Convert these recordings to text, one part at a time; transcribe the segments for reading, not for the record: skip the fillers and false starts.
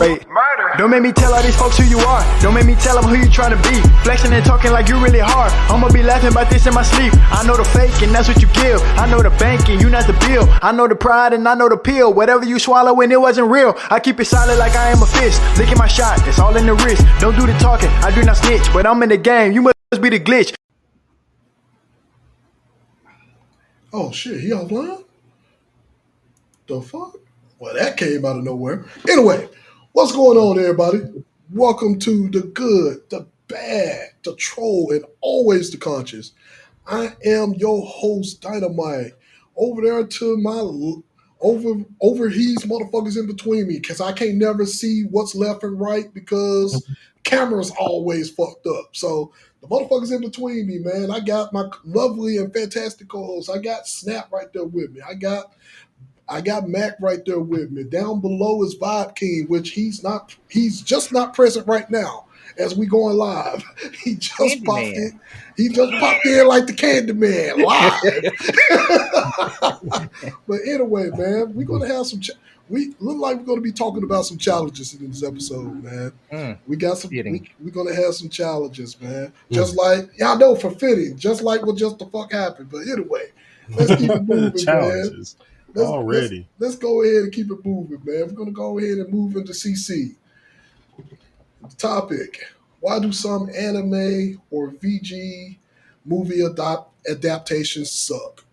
Wait, don't make me tell all these folks who you are. Don't make me tell them who you trying to be. Flexing and talking like you really hard. I'ma be laughing about this in my sleep. I know the fake and that's what you give. I know the bank and you not the bill. I know the pride and I know the pill. Whatever you swallow when it wasn't real. I keep it solid like I am a fist. Look at my shot, it's all in the wrist. Don't do the talking, I do not snitch. But I'm in the game, you must be the glitch. Oh shit, he offline? The fuck? Well, that came out of nowhere. Anyway, what's going on, everybody? Welcome to the good, the bad, the troll, and always the conscious. I am your host, Dynamite. Over there to my over he's motherfuckers in between me, because I can't never see what's left and right because camera's always fucked up. So the motherfuckers in between me, man. I got my lovely and fantastic co-host. I got Snap right there with me. I got Mac right there with me. Down below is Vibe King, which he's just not present right now as we going live. He just popped in. He just popped in like the Candyman live. But anyway, man, we're gonna have some. We look like we're gonna be talking about some challenges in this episode, man. We got some. We're gonna have some challenges, man. Just like y'all know for fitting, just like what just the fuck happened. But anyway, let's keep it moving, challenges. man. Already. Let's go ahead and keep it moving, man. We're going to go ahead and move into CC. The topic, why do some anime or VG movie adaptations suck?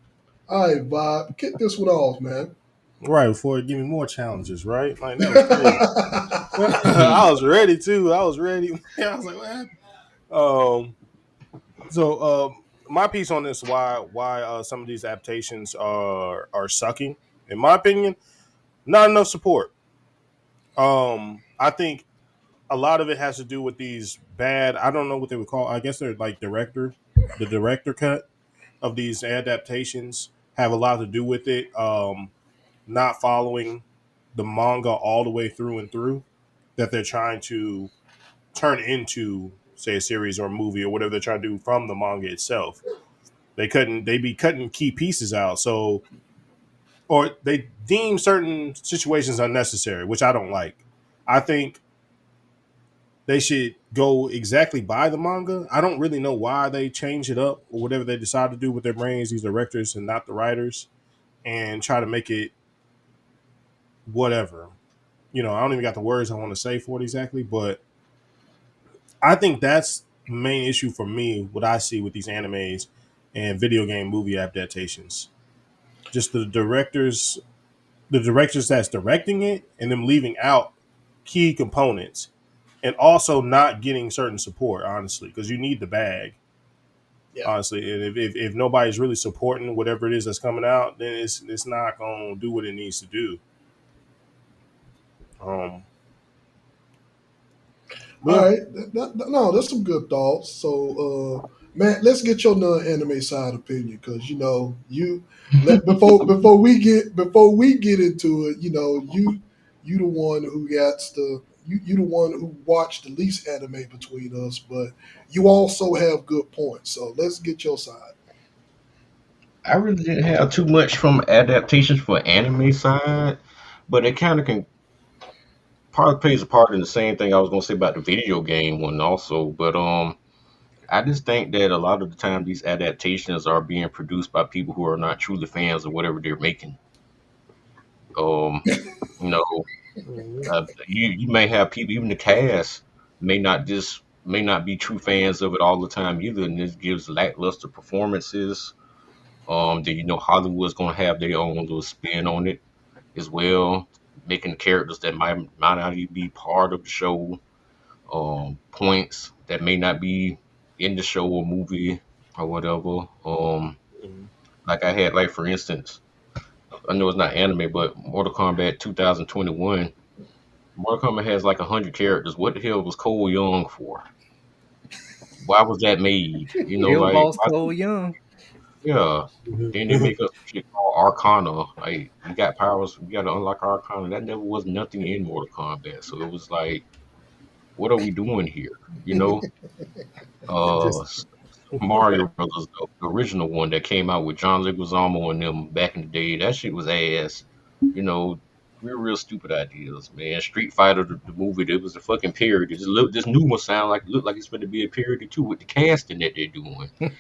All right, Bob, get this one off, man. Right, before it give me more challenges, right? Like, that was crazy. I was ready, too. I was ready. I was like, what? My piece on this, why some of these adaptations are sucking, in my opinion, not enough support. I think a lot of it has to do with these bad, I don't know what they would call, I guess they're like the director cut of these adaptations have a lot to do with it. Not following the manga all the way through and through that they're trying to turn into, say, a series or a movie or whatever they're trying to do from the manga itself. They be cutting key pieces out. So, or they deem certain situations unnecessary, which I don't like. I think they should go exactly by the manga. I don't really know why they change it up or whatever they decide to do with their brains, these directors and not the writers, and try to make it whatever. I don't even got the words I want to say for it exactly, but I think that's the main issue for me, what I see with these animes and video game movie adaptations. Just the directors that's directing it and them leaving out key components and also not getting certain support, honestly, because you need the bag. Yeah. Honestly, and if nobody's really supporting whatever it is that's coming out, then it's not going to do what it needs to do. All right, that's some good thoughts. So, Matt, let's get your non-anime side opinion, because before we get into it, you the one who you the one who watched the least anime between us, but you also have good points. So let's get your side. I really didn't have too much from adaptations for anime side, but it kind of can probably plays a part in the same thing I was going to say about the video game one also. But I just think that a lot of the time these adaptations are being produced by people who are not truly fans of whatever they're making. You may have people, even the cast may not be true fans of it all the time either, and this gives lackluster performances. Hollywood's going to have their own little spin on it as well, making characters that might not even be part of the show, points that may not be in the show or movie or whatever. Like I had, like for instance, I know it's not anime, but Mortal Kombat 2021. Mortal Kombat has like 100 characters. What the hell was Cole Young for? Why was that made? Cole Young. Yeah. Then they make up shit called Arcana. Like, you got powers, you got to unlock Arcana. That never was nothing in Mortal Kombat. So it was like, what are we doing here? Mario Brothers, the original one that came out with John Leguizamo and them back in the day, that shit was ass. real stupid ideas, man. Street Fighter, the movie, it was a fucking parody. This new one look like it's going to be a parody too with the casting that they're doing. I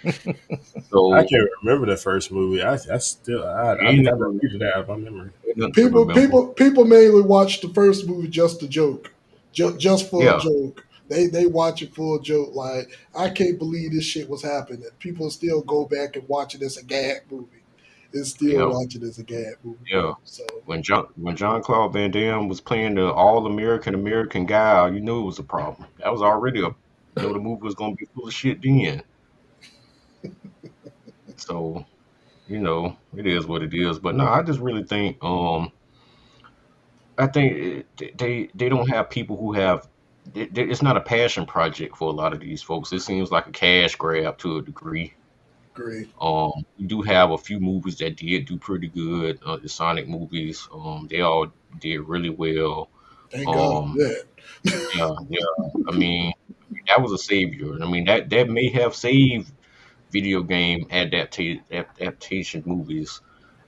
So can't remember the first movie. I think I deleted that out of my memory. People mainly watch the first movie just a joke, just for a joke. They watch it for a joke. Like, I can't believe this shit was happening. People still go back and watch it as a gag movie. It's still watching as a gag movie. Yeah. So when Jean-Claude Van Damme was playing the all-American guy, you knew it was a problem. That was already the movie was gonna be full of shit then. So, it is what it is. But no, I just really think I think they don't have people who have it's not a passion project for a lot of these folks. It seems like a cash grab to a degree. great. We do have a few movies that did do pretty good. The Sonic movies, they all did really well. Thank God for that. Yeah. I mean, that was a savior. I mean, that may have saved video game adaptation movies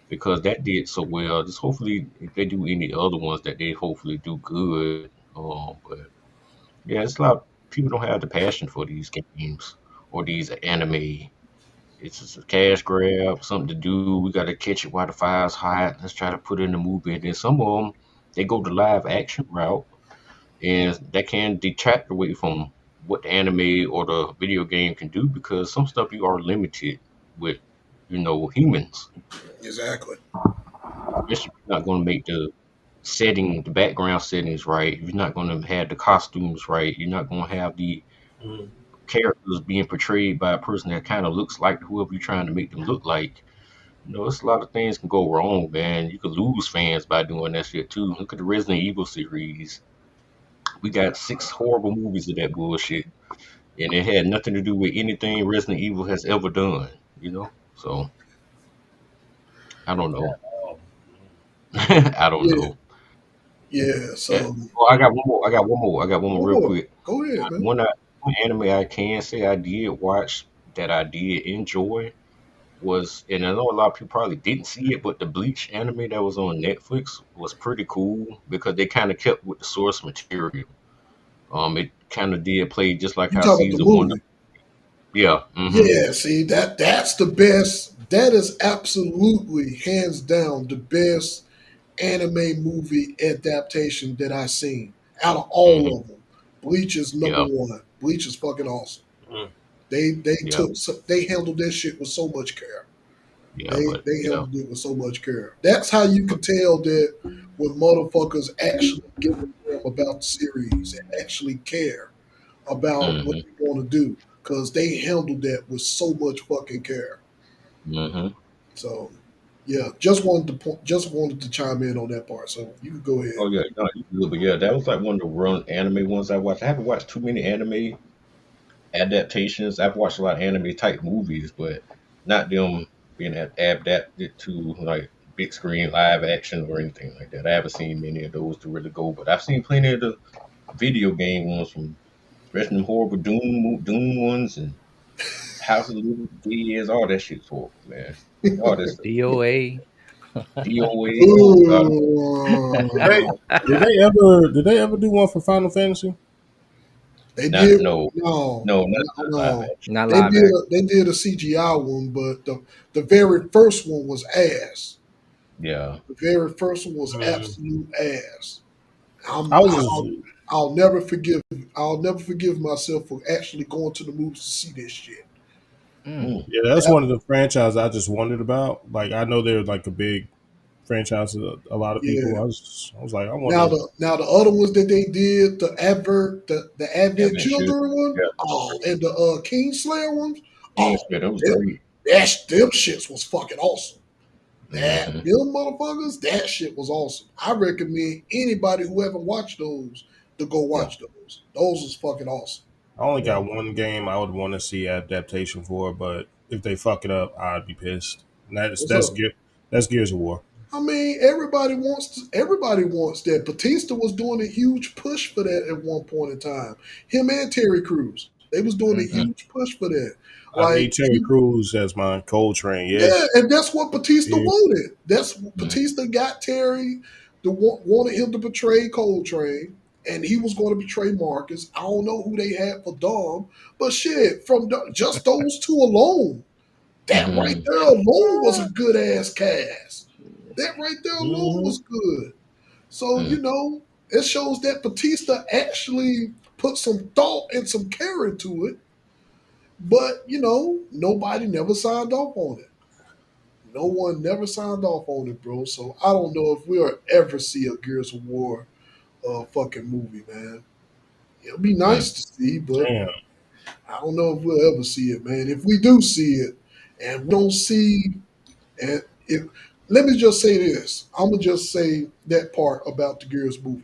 because that did so well. Just hopefully, if they do any other ones, that they hopefully do good. But yeah, it's a lot. People don't have the passion for these games or these anime. It's just a cash grab, something to do. We got to catch it while the fire's hot. Let's try to put it in the movie. And then some of them, they go the live action route, and that can detract away from what the anime or the video game can do because some stuff you are limited with, humans. Exactly. Especially if you're not going to make the background settings right. You're not going to have the costumes right. You're not going to have the characters being portrayed by a person that kind of looks like whoever you're trying to make them look like. It's a lot of things can go wrong, man. You could lose fans by doing that shit too. Look at the Resident Evil series. We got 6 horrible movies of that bullshit, and it had nothing to do with anything Resident Evil has ever done. So I don't know. I don't know. Yeah. So I got one more real quick. Go ahead, man. One anime I can say I did watch that I did enjoy was, and I know a lot of people probably didn't see it, but the Bleach anime that was on Netflix was pretty cool because they kind of kept with the source material. It kind of did play just like how season 1. Yeah. Mm-hmm. Yeah. See, that's the best. That is absolutely hands down the best anime movie adaptation that I've seen out of all of them. Bleach is number one. Bleach is fucking awesome. They handled that shit with so much care. They handled it with so much care. That's how you can tell that when motherfuckers actually give a damn about the series and actually care about what they want to do, because they handled that with so much fucking care. So, yeah, just wanted to chime in on that part. So you can go ahead. Oh yeah, no, you can, but yeah, that was like one of the run anime ones I watched. I haven't watched too many anime adaptations. I've watched a lot of anime type movies, but not them being adapted to like big screen live action or anything like that. I haven't seen many of those to really go, but I've seen plenty of the video game ones, from rest of them horrible Doom ones and House of the Little Dead, all that shit's horrible, man. All this DOA. DOA. Did they ever do one for Final Fantasy? They did. No, not live action. Not live action. They did a CGI one, but the very first one was ass. Yeah. The very first one was absolute ass. I'll never forgive myself for actually going to the movies to see this shit. Yeah, that's one of the franchises I just wondered about. Like, I know they're like a big franchise to a lot of people. I was like, I wonder. Now the other ones that they did, the Advent Children one, and the Kingslayer ones, that was great. Them shits was fucking awesome. Them motherfuckers, that shit was awesome. I recommend anybody who haven't watched those to go watch those. Those was fucking awesome. I only got one game I would want to see adaptation for, but if they fuck it up, I'd be pissed. And that's Gears of War. I mean, everybody wants that. Batista was doing a huge push for that at one point in time. Him and Terry Crews, they was doing a huge push for that. I need Terry Crews as my Coltrane. Yeah, and that's what Batista wanted. Batista got Terry. wanted him to portray Coltrane, and he was going to portray Marcus. I don't know who they had for Dom, but shit, from just those two alone, that right Mhm. there alone was a good ass cast. That right there alone Mhm. was good. So, Mm. it shows that Batista actually put some thought and some care into it, but, nobody never signed off on it. No one never signed off on it, bro. So I don't know if we'll ever see a Gears of War fucking movie, man. It'll be Mm. nice to see, but Damn. I don't know if we'll ever see it, man. If we do see it, and we don't see, and if let me just say this, I'm gonna just say that part about the Gears movie.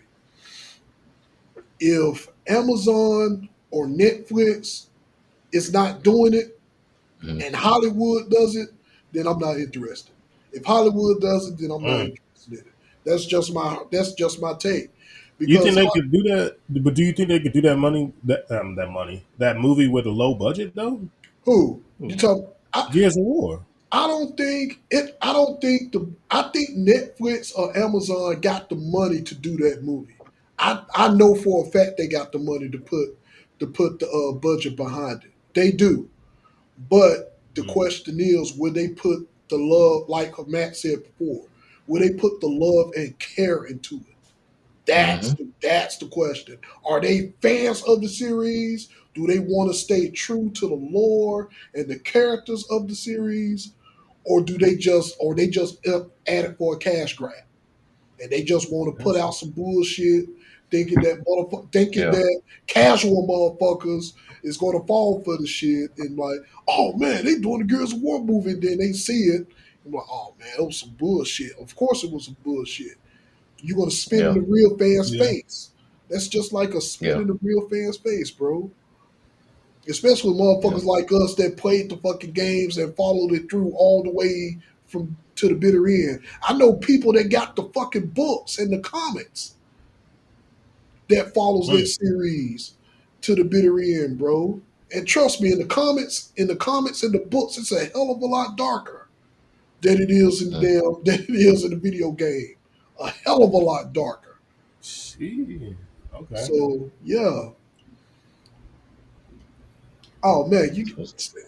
If Amazon or Netflix is not doing it Mm. and Hollywood does it, then I'm not interested. If Hollywood does it, then I'm not Mm. interested in it. That's just my take. You think Because they could do that? But do you think they could do that movie with a low budget though? who you talk? Gears of War. I don't think it. I think Netflix or Amazon got the money to do that movie. I know for a fact they got the money to put the budget behind it. They do. But the Mm. question is, will they put the love, like Matt said before, will they put the love and care into it? That's Mhm. that's the question. Are they fans of the series? Do they want to stay true to the lore and the characters of the series, or they just add it for a cash grab and they just want to put That's out some bullshit, thinking Yeah. that casual motherfuckers is going to fall for the shit and like, oh man, they doing the Gears of War movie, and then they see it and like, oh man, it was some bullshit. Of course, it was some bullshit. You're gonna spit in Yeah. the real fan's yeah. face. That's just like a spit Yeah. in the real fan's face, bro. Especially Yeah. motherfuckers like us that played the fucking games and followed it through all the way from to the bitter end. I know people that got the fucking books and the comics that follows that Mm. series to the bitter end, bro. And trust me, in the comics and the books, it's a hell of a lot darker than it is in the Mm. than it is in the video game. A hell of a lot darker. Shit. Okay. So yeah. Oh man,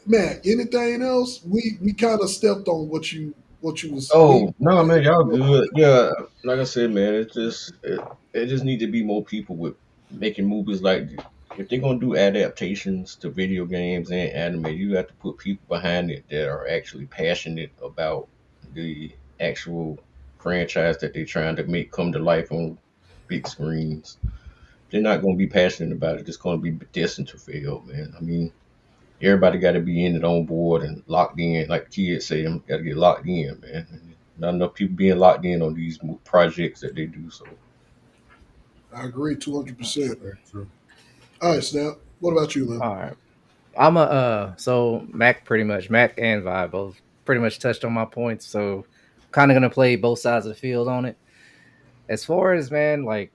man, anything else? We kind of stepped on what you was Oh we no, man, y'all good. Yeah, like I said, man, it just need to be more people with making movies like this. If they're gonna do adaptations to video games and anime, you have to put people behind it that are actually passionate about the actual franchise that they're trying to make come to life on big screens. They're not gonna be passionate about it. It's gonna be destined to fail, man. I mean, everybody got to be in it on board and locked in. Like kids say, them got to get locked in, man. And not enough people being locked in on these projects that they do. So I agree 200%. Very true. All right, Snap. What about you, man? All right. I'm a so Mac and Vi both pretty much touched on my points. So kind of gonna play both sides of the field on it. As far as man, like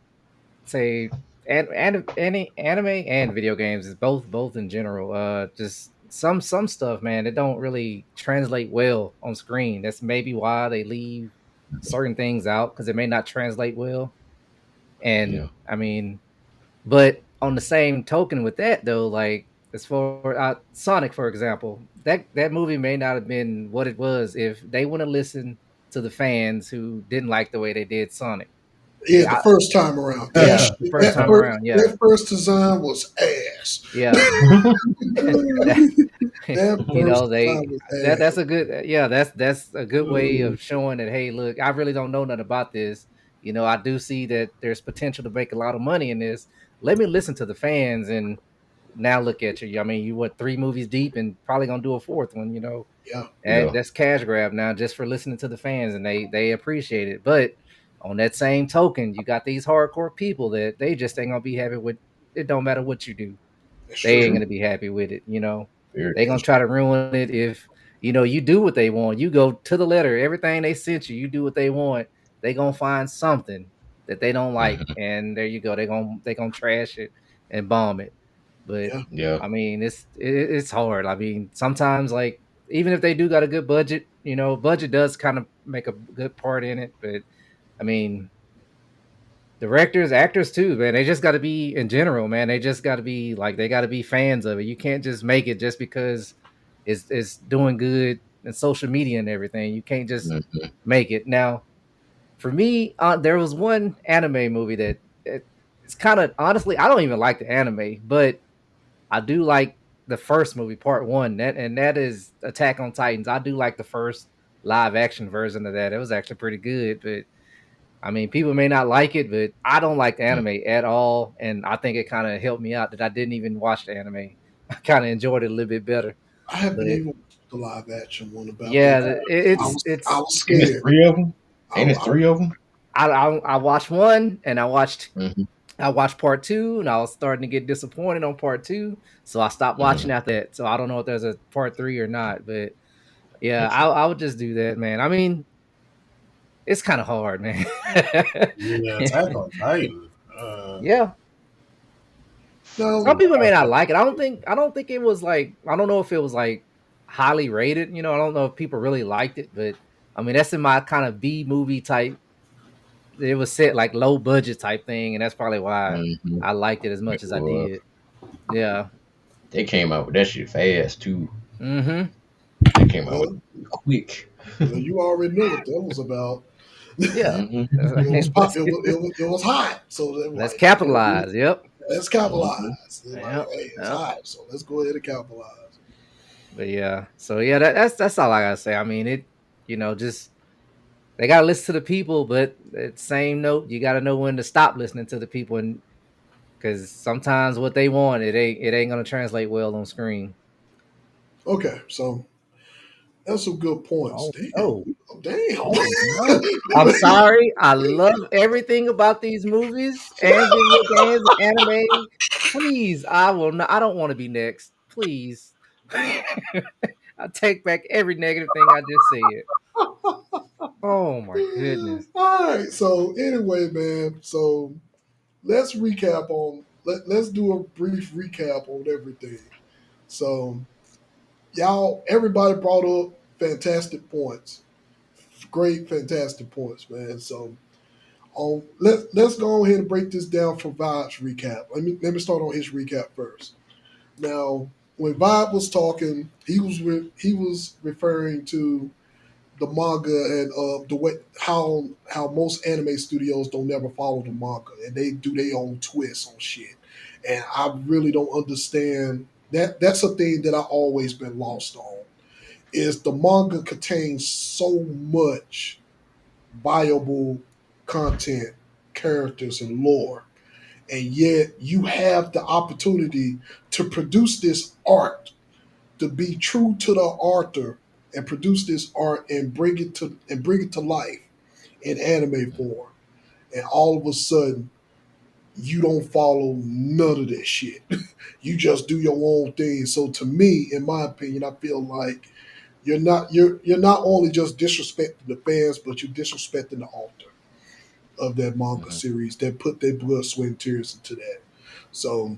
say any anime and video games is both in general. Just some stuff, man, it don't really translate well on screen. That's maybe why they leave certain things out because it may not translate well. And yeah, I mean, but on the same token with that though, like as for Sonic, for example, that movie may not have been what it was if they wouldn't listen to the fans who didn't like the way they did Sonic. Yeah, the I, first time around. That yeah, shit, the first that time first around, yeah, that first design was ass. yeah. that, That first design was that's ass. a good that's a good way of showing that hey look I really don't know nothing about this. I do see that there's potential to make a lot of money in this. Let me listen to the fans and now look at you. I mean, you what 3 movies deep and probably gonna do a fourth one. Yeah, And yeah, that's cash grab now just for listening to the fans and they appreciate it. But on that same token, you got these hardcore people that they just ain't gonna be happy with. It don't matter what you do, that's they ain't true. true, gonna be happy with it. very They true. gonna That's try to ruin it if you do what they want. You go to the letter, everything they sent you, you do what they want. They gonna find something that they don't like, Hmm. and there you go. They gonna trash it and bomb it. But yeah, Yeah, I mean, it's hard. I mean, sometimes like even if they do got a good budget, budget does kind of make a good part in it. But I mean, directors, actors too, man. They just got to be in general, man. They just got to be like they got to be fans of it. You can't just make it just because it's doing good in social media and everything. You can't just Mhm. make it. Now, for me, there was one anime movie that it's kind of honestly, I don't even like the anime, but I do like the first movie, part one. That is Attack on Titans. I do like the first live action version of that. It was actually pretty good, but I mean, people may not like it, but I don't like the anime at all, and I think it kind of helped me out that I didn't even watch the anime. I kind of enjoyed it a little bit better. I haven't But even watched the live action one about yeah, that. I was And it's scared. 3 of them. I, And it's I, 3 of them. I watched one, and Mm-hmm. I watched part two, and I was starting to get disappointed on part two, so I stopped Mm-hmm. watching after that. So I don't know if there's a part three or not, but yeah, Okay. I would just do that, man. I mean, it's kind of hard, man. Yeah, Attack on Titan. Yeah, some no, people may not like it. I don't think it was like I don't know if it was like highly rated. I don't know if people really liked it, but I mean that's in my kind of B movie type. It was set like low budget type thing, and that's probably why Mm-hmm. I liked it as much It as I was. did. Yeah. They came out with that shit fast too. Mm-hmm. They came out with well, it quick. well, you already know what that was about. Yeah. Mm-hmm. It was pop. let's, It was hot, so they were let's like, okay, capitalize. Yep. let's Mm-hmm. capitalize. They're like, Yep. hey, it's Yep. hot, so let's go ahead and capitalize. But yeah. So yeah, that's all I gotta say. I mean it. Just they gotta listen to the people, but at the same note, you gotta know when to stop listening to the people, and because sometimes what they want it ain't gonna translate well on screen. Okay, so that's some good points. Oh Damn, no. damn. Oh no. I'm sorry. I love everything about these movies and video games and anime. Please, I will not. I don't want to be next. Please. I take back every negative thing I just said. Oh my goodness. All right. So anyway, man. So let's recap on. Let's do a brief recap on everything. So everybody brought up fantastic points. Great, fantastic points, man. So let's go ahead and break this down for Vibe's recap. Let me start on his recap first. Now, when Vibe was talking, he was referring to the manga and the way how most anime studios don't never follow the manga and they do their own twists on shit. And I really don't understand that. That's a thing that I always been lost on. Is the manga contains so much viable content, characters, and lore, and yet you have the opportunity to produce this art, to be true to the author and produce this art and bring it to life in anime form, and all of a sudden you don't follow none of this shit. You just do your own thing. So to me, in my opinion, I feel like you're not only just disrespecting the fans, but you're disrespecting the author of that manga Mm-hmm. series that put their blood, sweat, and tears into that. So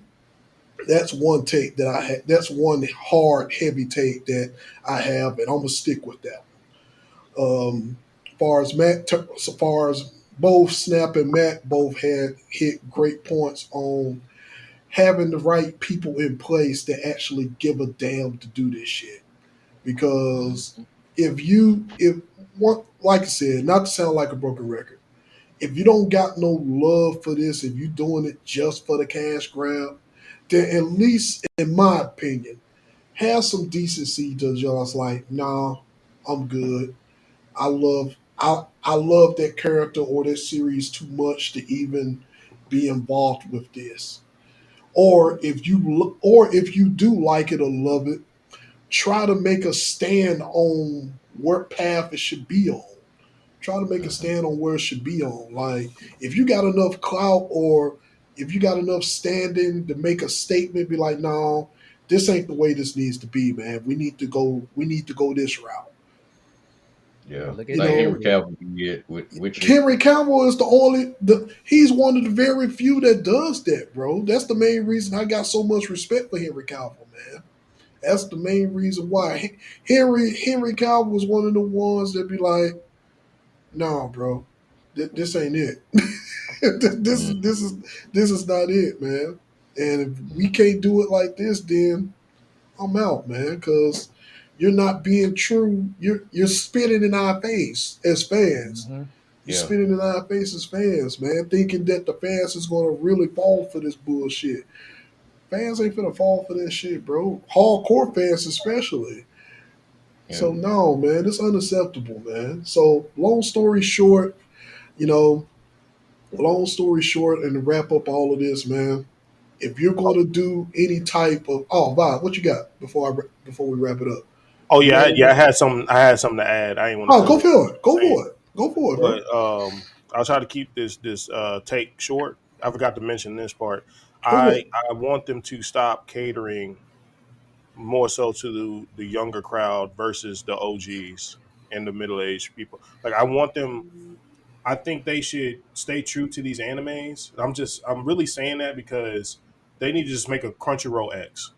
that's one take that I had. That's one hard, heavy take that I have, and I'm gonna stick with that. Far as so far as both Snap and Mac both had hit great points on having the right people in place that actually give a damn to do this shit. Because if one, like I said, not to sound like a broken record, if you don't got no love for this, if you doing it just for the cash grab, then at least, in my opinion, have some decency to just like, nah, I'm good. I love that character or that series too much to even be involved with this. Or if you do like it or love it, try to make a stand on what path it should be on. Try to make a Mm-hmm. stand on where it should be on. Like if you got enough clout or if you got enough standing to make a statement, be like, no, this ain't the way this needs to be, man. We need to go this route. Well, Yeah, look at You like know, Henry Deadpool. Cavill did with Witcher. Henry Cavill is he's one of the very few that does that, bro. That's the main reason I got so much respect for Henry Cavill, man. That's the main reason why Henry Cavill was one of the ones that be like, "No, bro, this ain't it." this is not it, man. And if we can't do it like this, then I'm out, man, because you're not being true. You're spitting in our face as fans. Mhm. You're Yeah. spitting in our face as fans, man, thinking that the fans is gonna really fall for this bullshit. Fans ain't gonna fall for that shit, bro. Hardcore fans especially. Yeah. So no, man, it's unacceptable, man. So long story short, you know, and to wrap up all of this, man, if you're going to do any type of Bob, what you got before we wrap it up? Oh yeah, I had something to add. I ain't want to. Oh, go for it. Go for it, bro. But I'll try to keep this take short. I forgot to mention this part. Go ahead. I want them to stop catering more so to the younger crowd versus the OGs and the middle aged people. Like I want them. I think they should stay true to these animes. I'm really saying that because they need to just make a Crunchyroll X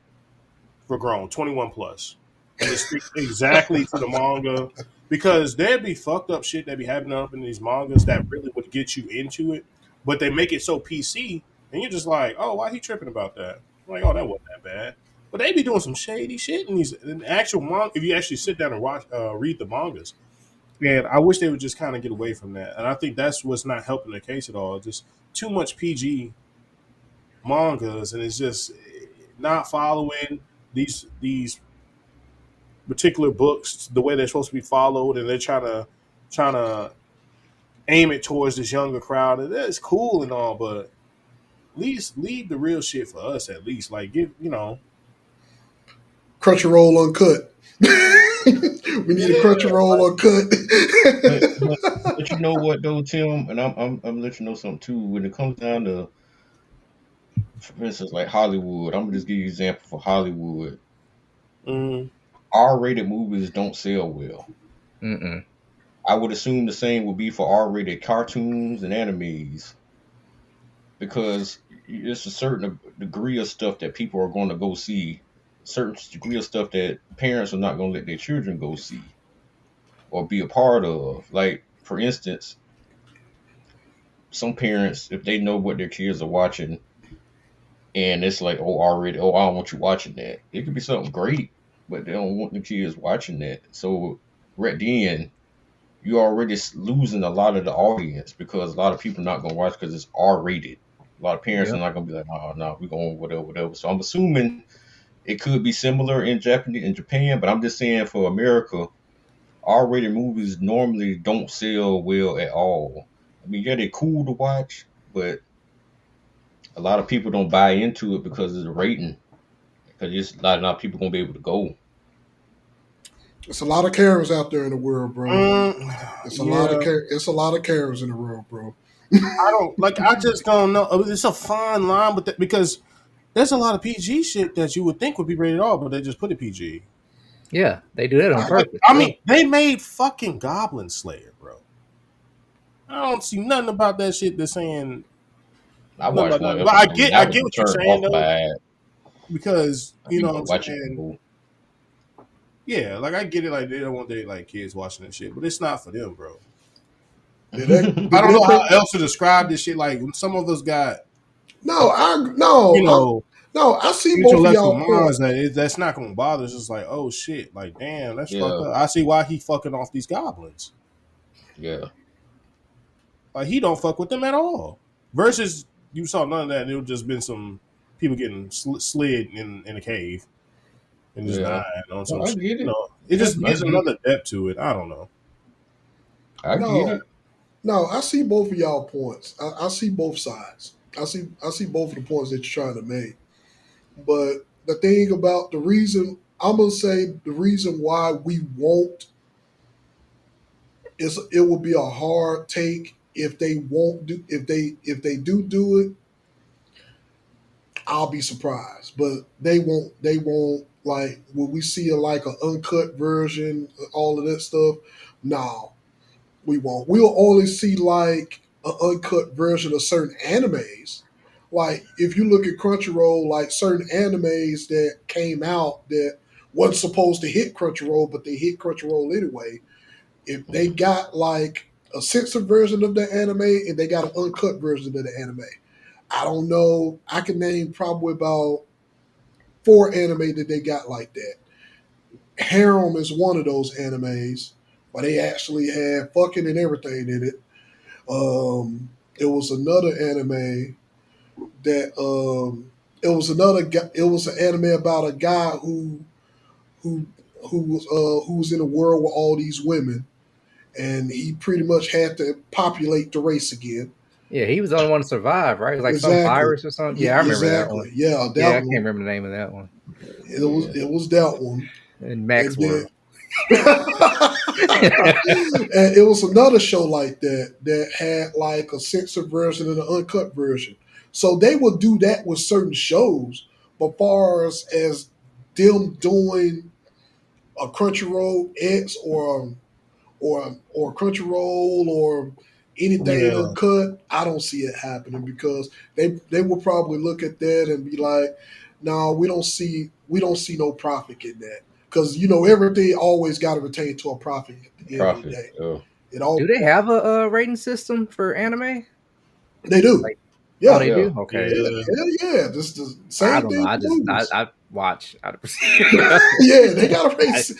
for grown 21 plus and just stick exactly to the manga because there'd be fucked up shit that be happening up in these mangas that really would get you into it, but they make it so PC and you're just like, oh, why he tripping about that? I'm like, oh, that wasn't that bad. But they be doing some shady shit in the actual manga. If you actually sit down and read the mangas, and I wish they would just kind of get away from that. And I think that's what's not helping the case at all. Just too much PG mangas, and it's just not following these particular books the way they're supposed to be followed, and they're trying to aim it towards this younger crowd. And that's cool and all, but at least leave the real shit for us. At least, like give Crunchyroll uncut. We need a Crunchyroll uncut. But you know what though, Tim, and I'm let you know something too. When it comes down to, for instance, like Hollywood, I'm gonna just give you an example for Hollywood. Mm-hmm. R-rated movies don't sell well. Mm-mm. I would assume the same would be for R-rated cartoons and animes, because it's a certain degree of stuff that people are going to go see, certain degree of stuff that parents are not going to let their children go see or be a part of. Like, for instance, some parents, if they know what their kids are watching, and it's like, oh, R-rated, oh, I don't want you watching that. It could be something great, but they don't want the kids watching that. So right then, you're already losing a lot of the audience because a lot of people are not going to watch because it's R-rated. A lot of parents are not going to be like, no, we're going whatever. So I'm assuming it could be similar in Japan, but I'm just saying for America, R-rated movies normally don't sell well at all. I mean, yeah, they're cool to watch, but a lot of people don't buy into it because of the rating. Because just not enough people going to be able to go. It's a lot of Karens out there in the world, bro. It's a lot of Karens in the world, bro. I just don't know. It's a fine line, but because there's a lot of PG shit that you would think would be rated R, but they just put it PG. Yeah, they do that on purpose. I mean, they made fucking Goblin Slayer, bro. I don't see nothing about that shit that's saying. I watched one. But I get what you're saying though, because you know what I'm saying. Yeah, like I get it. Like they don't want their like kids watching that shit, but it's not for them, bro. I don't know how else to describe this shit. Like some of us got I see both of y'all points. That's not going to bother us. It's like, oh shit, like damn, that's fucked up. I see why he fucking off these goblins. Yeah, like he don't fuck with them at all. Versus you saw none of that. And it would just been some people getting slid in a cave and just dying on some shit. Get it. It just gives another depth to it. I don't know. I get it. No, I see both of y'all points. I see both sides. I see both of the points that you're trying to make. But the thing about the reason why we won't is it will be a hard take if they do it. I'll be surprised, but they won't like when we see an uncut version, all of that stuff. No, we won't. We'll only see like an uncut version of certain animes. Like if you look at Crunchyroll, like certain animes that came out that wasn't supposed to hit Crunchyroll, but they hit Crunchyroll anyway. If they got like a censored version of the anime and they got an uncut version of the anime. I don't know. I can name probably about 4 anime that they got like that. Harem is one of those animes where they actually had fucking and everything in it. It was another anime that it was an anime about a guy who who was in a world with all these women, and he pretty much had to populate the race again. Yeah, he was the only one to survive, right? It was like some Exactly. virus or something. Yeah, I remember that one. Yeah, Yeah, I that can't one. remember the name of that one. It was that one. In Max And then- World. and it was another show like that had like a censored version and an uncut version. So they would do that with certain shows, but far as them doing a Crunchyroll X or Crunchyroll or anything uncut, I don't see it happening because they will probably look at that and be like, "No, we don't see no profit in that." Because everything always got to retain to a profit at the end of the day. It all Do they have a rating system for anime? they do. Like, Yeah, oh, they do. Okay. yeah. This the same I don't thing. know. I watch. Yeah, they got to raise.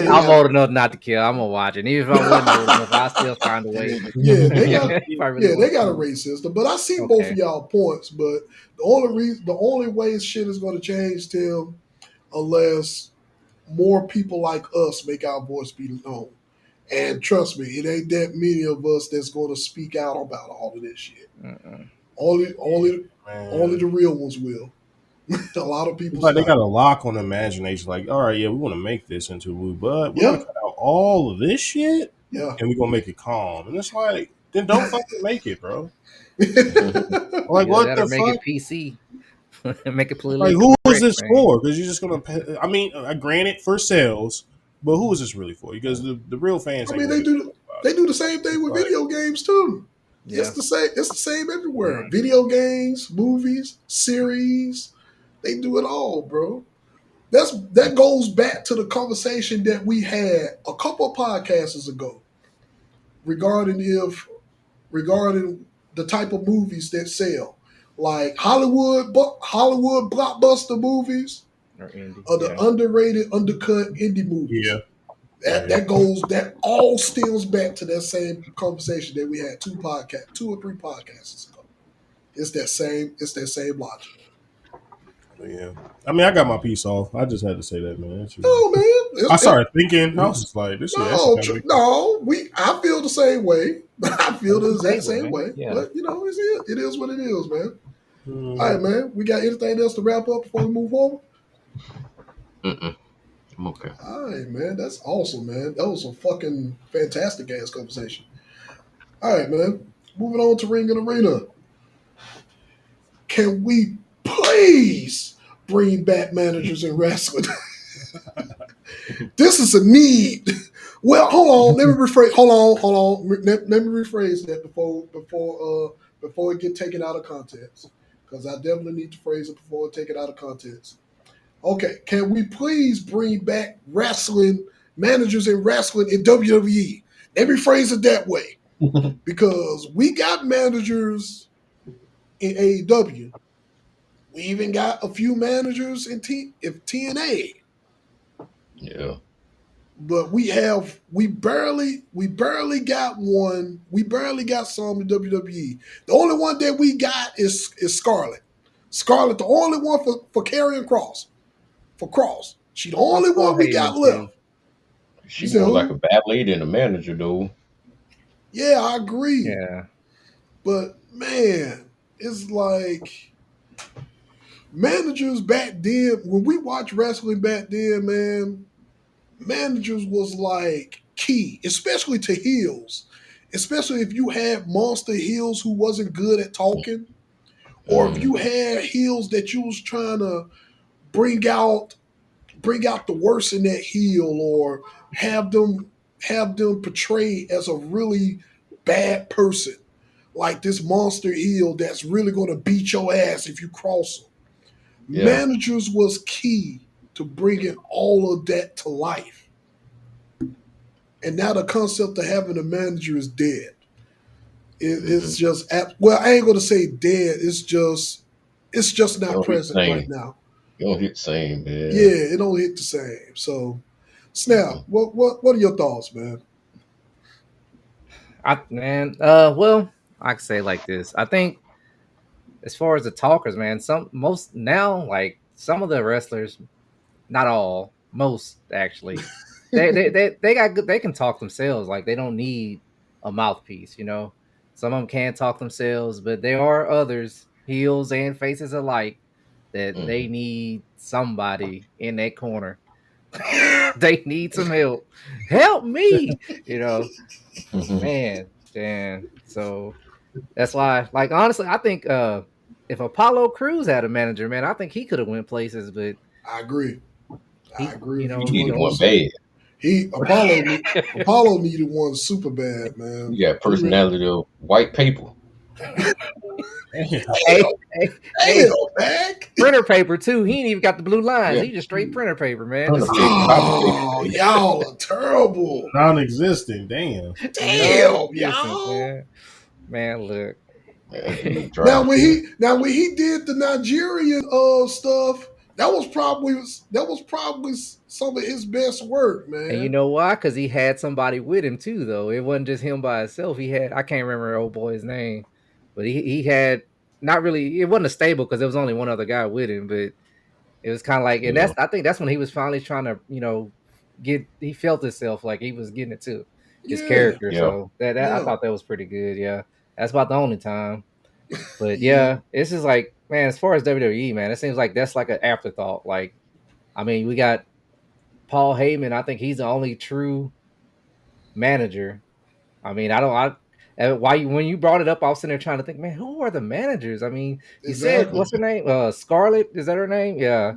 I'm old enough not to kill. I'm gonna watch it. Even if I wasn't old enough, I still find a way. Yeah, they got. If I really They got a want to. race system, but I see both of y'all points. But the only way shit is going to change, Tim, unless more people like us make our voice be known. And trust me, it ain't that many of us that's going to speak out about all of this shit. Only the real ones will. A lot of people. It's like they got a lock on imagination. Like, all right, yeah, we want to make this into Woo, but we're gonna cut out all of this shit, Yeah, and we're gonna make it calm. And it's like, then don't fucking make it, bro. Like, what the make fuck? it PC. Make it politically Like, who is correct, this man. for? Because you're just gonna pay. I mean, granted for sales, but who is this really for? Because the real fans. I mean, they do the same thing with video games too. Yeah. It's the same. It's the same everywhere. Mm. Video games, movies, series, they do it all, bro. That goes back to the conversation that we had a couple of podcasts ago regarding the type of movies that sell, like Hollywood blockbuster movies, or the underrated, undercut indie movies. Yeah. That all steals back to that same conversation that we had 2 or 3 podcasts ago. It's that same logic. Yeah. I mean, I got my piece off. I just had to say that, man. No, man. I started thinking. I was just like, this shit. I feel the same way. I feel the exact same way. Yeah. But it is what it is, man. All right, man. We got anything else to wrap up before we move on? I'm okay. All right, man. That's awesome, man. That was a fucking fantastic ass conversation. All right, man. Moving on to Ring and Arena. Can we please bring back managers in wrestling? This is a need. Well, hold on. Let me rephrase. Hold on. Let me rephrase that before it get taken out of context, because I definitely need to phrase it before it take it out of context. Okay, can we please bring back managers in wrestling in WWE? Let me phrase it that way, because we got managers in AEW. We even got a few managers in TNA. Yeah. But we barely got one. We barely got some in WWE. The only one that we got is Scarlett. Scarlett, the only one for Karrion Kross. For Cross. She the only one we got left. She's more like a bad lady than a manager, though. Yeah, I agree. Yeah. But man, it's like managers back then, when we watched wrestling back then, man, managers was like key, especially to heels. Especially if you had monster heels who wasn't good at talking, or if you had heels that you was trying to bring out the worst in that heel, or have them portrayed as a really bad person, like this monster heel that's really going to beat your ass if you cross them. Yeah. Managers was key to bringing all of that to life. and now the concept of having a manager is dead. It's Mm-hmm. just well, I ain't gonna say dead. It's just You not don't hit the present right same. now. You don't hit the same, Yeah, man. it don't hit the same. So, Snap, Mm-hmm. what are your thoughts, man? Well, I could say it like this. I think as far as the talkers, man, most now like some of the wrestlers, not all, most actually, they got good. They can talk themselves. Like they don't need a mouthpiece. Some of them can talk themselves, but there are others, heels and faces alike, that they Mm-hmm. need somebody in that corner. They need some help. Help me, you know, Mm-hmm. man. Dan. So that's why, like, honestly, I think if Apollo Crews had a manager, man, I think he could have went places, but I agree. I he, agree you with you He know, needed one 200%. bad. Apollo needed one super bad, man. He got He re- personality of white paper. hey, damn, hey, hey, damn, man. printer paper too. He ain't even got the blue lines. Yeah. He just straight printer paper, man. Printer Just paper, copy Oh, paper. y'all are terrible. Non-existent. Damn. Damn, non-existent, y'all. man. Man, look. That dude dry. Now when he did the Nigerian stuff, that was probably some of his best work, And you man. know why? Because he had somebody with him too, though. It wasn't just him by himself. I can't remember old boy's name, but he had not really. It wasn't a stable because there was only one other guy with him, but it was kind of like, and Yeah. I think that's when he was finally trying to, he felt himself like he was getting it to his Yeah, character. Yeah. So that I yeah, thought that was pretty good. Yeah, that's about the only time. But yeah, yeah, it's just like, man, as far as WWE, man, it seems like that's like an afterthought. Like, I mean, we got Paul Heyman. I think he's the only true manager. I mean, I don't. When you brought it up, I was sitting there trying to think, man, who are the managers? I mean, you said exactly. what's her name? Scarlett, is that her name? Yeah.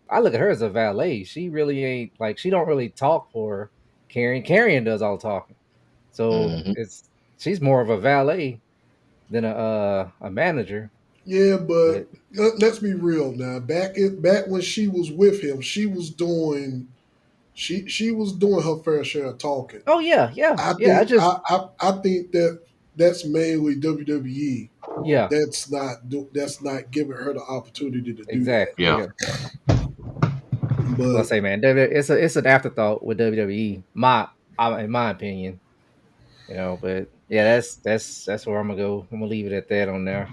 I look at her as a valet. She really ain't like she don't really talk for Carrion. Carrion does all the talking. So Mm-hmm. she's more of a valet than a manager. Yeah, but But let's be real now. Back when she was with him, she was doing her fair share of talking. oh yeah, yeah, I yeah. I think just I think that's mainly WWE. yeah, That's not giving her the opportunity to do that. exactly. Yeah. Yeah. Well, I But say, man, it's an afterthought with WWE. In my opinion. But yeah, that's where I'm gonna go. I'm gonna leave it at that on there.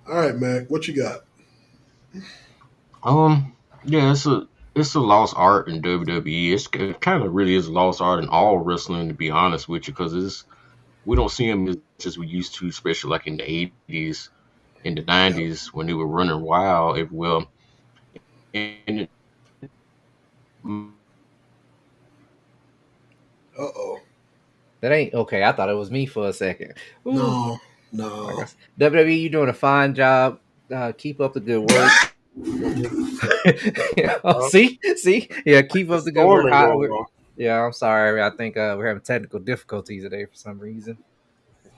all right, Mac, what you got? Yeah, it's a lost art in WWE. It kind of really is a lost art in all wrestling, to be honest with you, because we don't see them as much as we used to, especially like in the '80s, in the Yeah. '90s when they were running wild everywhere. And Uh-oh. That ain't okay. I thought it was me for a second. Ooh, No, I no. guess WWE, you doing a fine job. Keep up the good work. Uh, See, yeah, keep up it's the good work. storming going on. Yeah, I'm sorry. I think we're having technical difficulties today for some reason.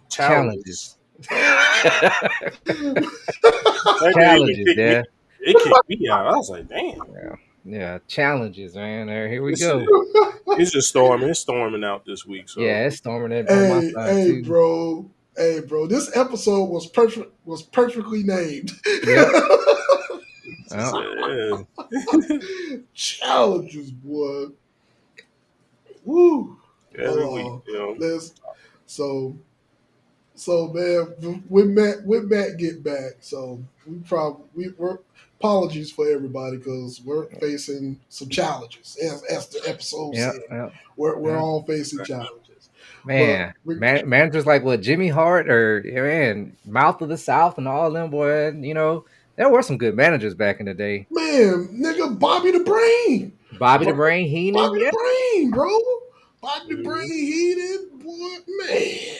Challenges. Challenges. That day even Challenges, kicked me. yeah. It kicked me out. I was like, damn. Yeah, challenges, man. Here we It's go. it's just storming. It's storming out this week. So Yeah, it's storming on my Hey, side hey, too. bro. Hey, bro. This episode was perfectly named. Yep. yeah. Challenges, boy. Woo. Every week. Well, You know. let's so man, when Matt get back, so we're apologies for everybody because we're facing some challenges as the episode Yeah, said. yeah, We're yeah. all facing challenges. But Man, managers like what Jimmy Hart or man, Mouth of the South and all them boy. There were some good managers back in the day. man, nigga, Bobby the Brain. Bobby the Bro- Brain Heenan, Bobby the yeah. Brain, bro. Bobby the Brain Mhm. heated, boy, man.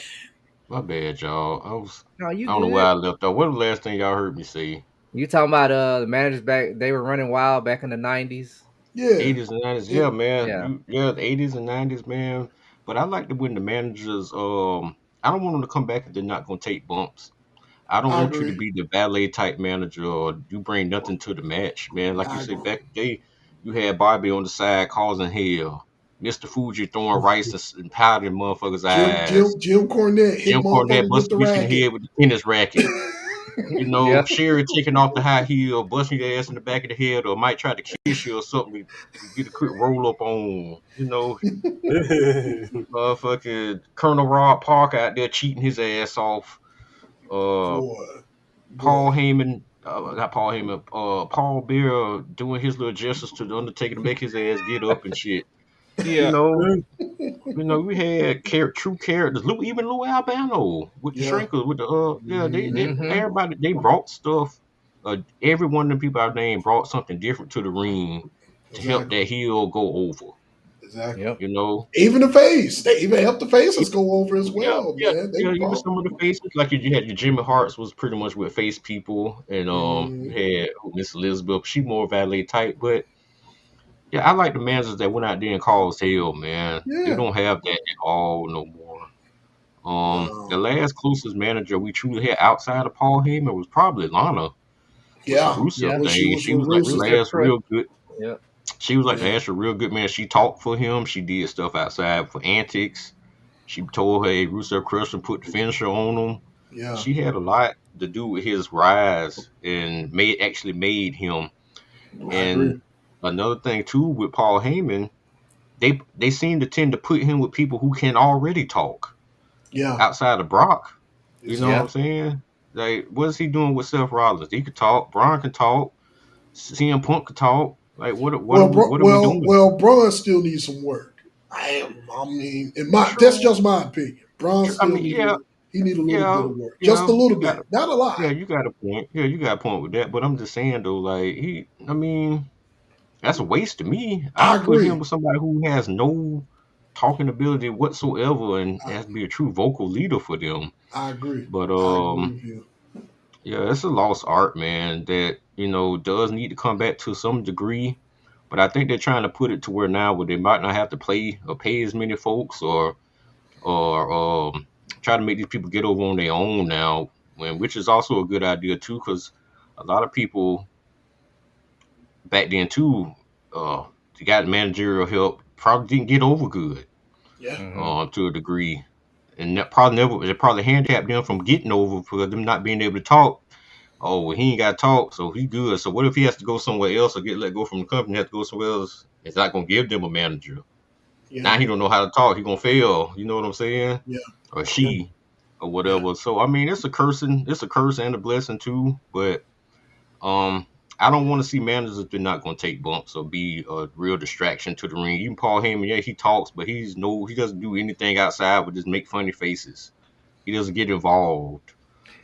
my bad, y'all. No, you I don't know where good. I left off. What was the last thing y'all heard me say? You talking about the managers back? They were running wild back in the '90s. Yeah. '80s and '90s, Yeah. yeah, man. Yeah, The '80s and '90s, man. But I like to when the managers. I don't want them to come back if they're not going to take bumps. I don't I want you to agree. be the valet type manager or you bring nothing to the match, man. Like you I said agree. back in the day, you had Bobby on the side causing hell. Mr. Fuji throwing rice and powder in motherfuckers' eyes. Jim Cornette hit Jim Cornette motherfuckers with busting the bitch in the racket. head with the tennis racket. You know, Yeah. Sherry taking off the high heel, busting your ass in the back of the head, or might try to kiss you or something. You get a quick roll up on. You know, motherfucking Colonel Rod Parker out there cheating his ass off. Boy. Paul Heyman, not Paul Heyman, Paul Bearer doing his little gestures to the Undertaker to make his ass get up and shit. Yeah. We had true characters. Even Lou Albano with the Yeah. shrinkers, with the Mhm. everybody they brought stuff. Every one of the people I named brought something different to the ring to help Exactly. that heel go over. Exactly. Yep. You know, Even the face. They even helped the faces go over as well, man. They even brought. some of the faces, like you had your Jimmy Harts was pretty much with face people, and you had Miss Elizabeth. She more valet type, but yeah, I like the managers that went out there and caused hell, man. They Yeah. don't have that at all no more. The No. last closest manager we truly had outside of Paul Heyman was probably Lana with the Yeah. Rusev Yeah. When she thing. was She with was like the Rusev. last real good. Yep. She was like the Yeah. actual real good man. She talked for him. She did stuff outside for antics. She told her, hey, Rusev crushed him, put the finisher on him. Yeah. She had a lot to do with his rise and made him. I And agree. another thing too with Paul Heyman, they seem to tend to put him with people who can already talk Yeah. outside of Brock. You know Exactly. what I'm saying? Like, what is he doing with Seth Rollins? He could talk. Braun can talk. CM Punk could talk. Like, what are we doing? Braun still needs some work. I mean, that's True. just my opinion. Braun I still mean, yeah, need a little bit of work, just yeah. a little You got bit, not a lot. you got a point. Yeah, you got a point with that. But I'm just saying though, like I mean, that's a waste to me. I I put him agree. with somebody who has no talking ability whatsoever and has to be a true vocal leader for them. I agree. But I agree with you. yeah, it's a lost art, man, that does need to come back to some degree. But I think they're trying to put it to where now where they might not have to play or pay as many folks or try to make these people get over on their own now, which is also a good idea too, because a lot of people back then too, they got managerial help, probably didn't get over good, Yeah. to a degree, and that it probably handicapped them from getting over for them not being able to talk. Oh, well, he ain't got to talk, so he good. So what if he has to go somewhere else or get let go from the company, has to go somewhere else? It's not gonna give them a manager. Yeah. Now he don't know how to talk. He gonna fail. You know what I'm saying? Yeah. Or she, or whatever. Yeah. So I mean, it's a curse and a blessing too. But I don't want to see managers that are not gonna take bumps or be a real distraction to the ring. Even Paul Heyman, yeah, he talks, but he doesn't do anything outside but just make funny faces. He doesn't get involved.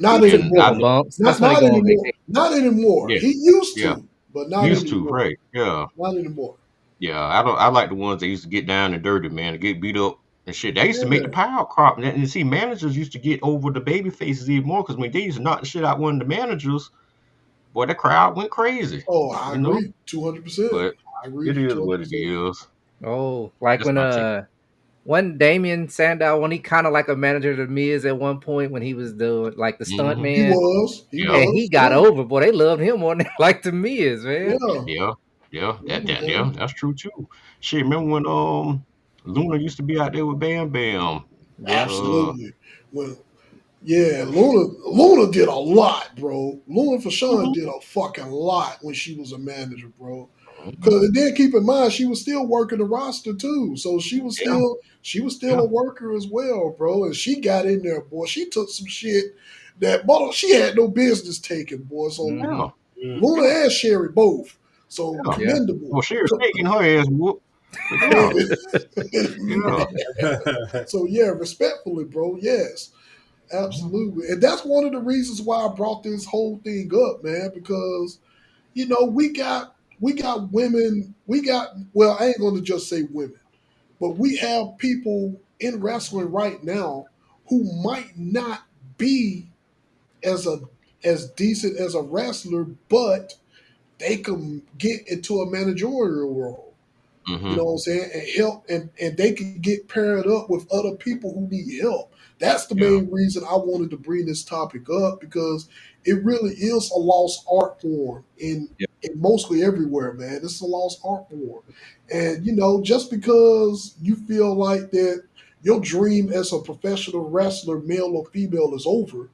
Not He took anymore. bumps. That's Not when he go on anymore. vacation. Not anymore. Yeah. He used Yeah. to, but not Used anymore. to, right? Yeah. Not anymore. Yeah, I like the ones that used to get down and dirty, man, to get beat up and shit. They used to make the power crop, and see, managers used to get over the baby faces even more because when they used to knock the shit out one of the managers, boy, the crowd went crazy. Oh, I agree, 200%. But I agree. it is 200%. what it is. Oh, like That's when Damien Sandow, when he kind of like a manager to Miz at one point when he was doing like the stunt man. He was. And he got over, boy. They loved him more than like the Miz, man. Yeah, that's true too. Shit, remember when Luna used to be out there with Bam Bam? Absolutely. Luna did a lot, bro. Luna for Sean did a fucking lot when she was a manager, bro. Because then keep in mind she was still working the roster too, so she was still a worker as well, bro. And she got in there, boy. She took some shit that she had no business taking, boy. So Luna and Sherry both. So commendable. Well, Sherry's taking her ass whoop. So respectfully, bro. Yes. Absolutely. And that's one of the reasons why I brought this whole thing up, man, because we got women, I ain't gonna just say women, but we have people in wrestling right now who might not be as decent as a wrestler, but they can get into a managerial role. You know what I'm saying? And help and they can get paired up with other people who need help. That's the main reason I wanted to bring this topic up, because it really is a lost art form Yeah. in mostly everywhere, man. It's a lost art form. And just because you feel like that your dream as a professional wrestler, male or female, is over,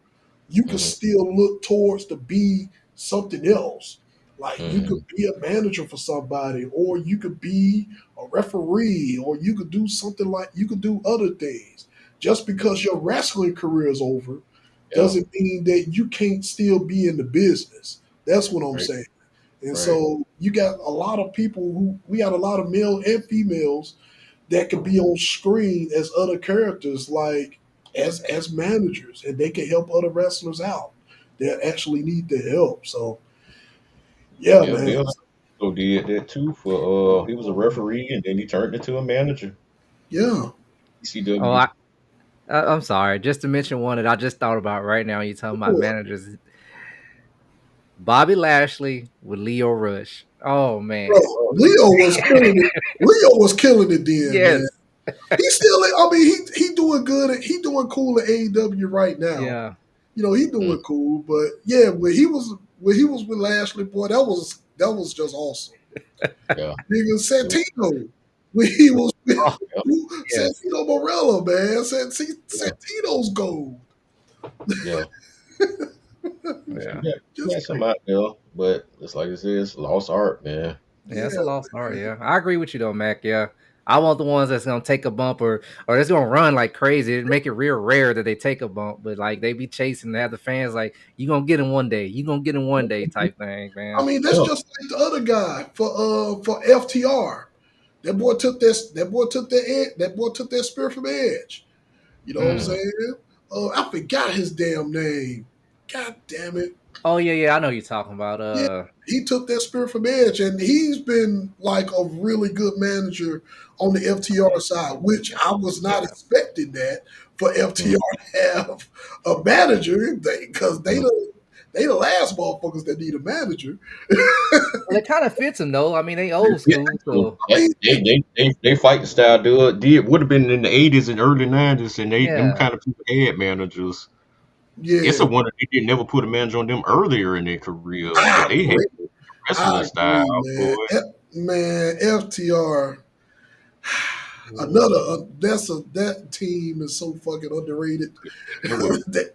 you can Hmm. still look towards to be something else. Like you Hmm. could be a manager for somebody, or you could be a referee, or you could do something like you could do other things. Just because your wrestling career is over Yeah. doesn't mean that you can't still be in the business. That's what I'm Right. saying. And Right. so you got a lot of people we got a lot of male and females that could be on screen as other characters, like as managers, and they can help other wrestlers out that actually need the help. So yeah, Yeah. man. Bill so did that too. For he was a referee and then he turned into a manager. Yeah. Oh, ECW. I'm sorry. Just to mention one that I just thought about right now. You talking about Boy, managers? Bobby Lashley with Leo Rush. Oh bro, man. Leo was killing it. Leo was killing it then, man. Yes. He's still, I mean, he doing good. He doing cool at AEW right now. Yeah. He Mm, doing cool, but yeah, when he was with Lashley, boy, that was just awesome. yeah. Nigga It was, Santino, when he was with Oh yeah. yes. Santino Morella, man. Yeah. Santino's gold. Yeah. Yeah. You Just got some out there, but it's like it says, lost art, man. Yeah, it's yeah, a lost art. Yeah, I agree with you though, Mac. Yeah, I want the ones that's gonna take a bump or that's gonna run like crazy. It make it real rare that they take a bump, but like they be chasing to have the fans like you gonna get him one day, you gonna get him one day type thing, I man. mean that's Yeah. just like the other guy for FTR. That boy took that spirit from Edge. You know what I'm Mm. saying? I forgot his damn name. God damn it. Oh yeah, I know you're talking about. Yeah, he took that spirit from Edge, and he's been like a really good manager on the FTR side, which I was not Yeah. expecting that for Mm, FTR to have a manager, because mm. they the last motherfuckers that need a manager. Well, it kind of fits him though. I mean, they old Yeah. school, So so I mean, they fight the style did would have been in the 80s and early 90s, and they them yeah, kind of people had managers. It's yeah, a wonder they didn't never put a manager on them earlier in their careers, I but they had agree. I wrestling style, agree, man. boy. Man, FTR. That team is so fucking underrated. It would They-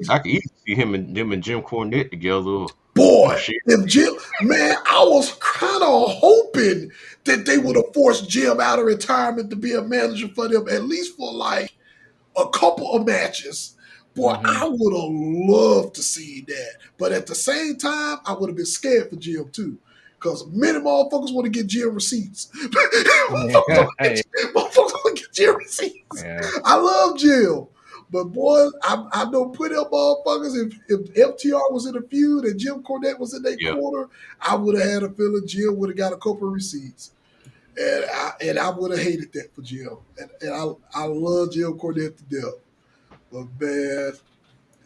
I could easily see him and them and Jim Cornette together. Boy, Shit. if Jim, man, I was kind of hoping that they would have forced Jim out of retirement to be a manager for them, at least for like a couple of matches. Boy, hmm I would have loved to see that. But at the same time, I would have been scared for Jim too. Because many motherfuckers want to get Jim receipts. yeah, Motherfuckers want to get Jim receipts. yeah. I love Jim. But boy, I know plenty of motherfuckers. If FTR was in a feud and Jim Cornette was in their Yeah. corner, I would have had a feeling Jim would have got a couple of receipts. And I would have hated that for Jim. And I love Jim Cornette to death. But man,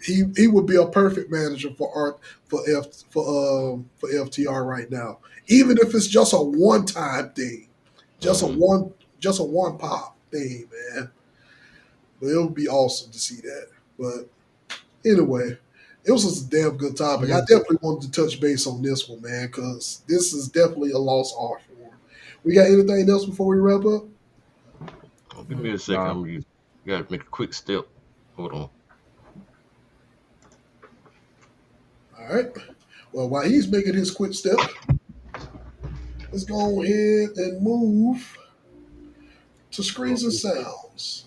he would be a perfect manager for FTR right now. Even if it's just a one time thing, just a Mhm. one just a one pop thing, man. But it would be awesome to see that. But anyway, it was just a damn good topic. I definitely wanted to touch base on this one, man, because this is definitely a lost art form. We got anything else before we wrap up? Give me a second. No. Gotta make a quick step. Hold on. All right. Well, while he's making his quick step, let's go ahead and move to screens and sounds.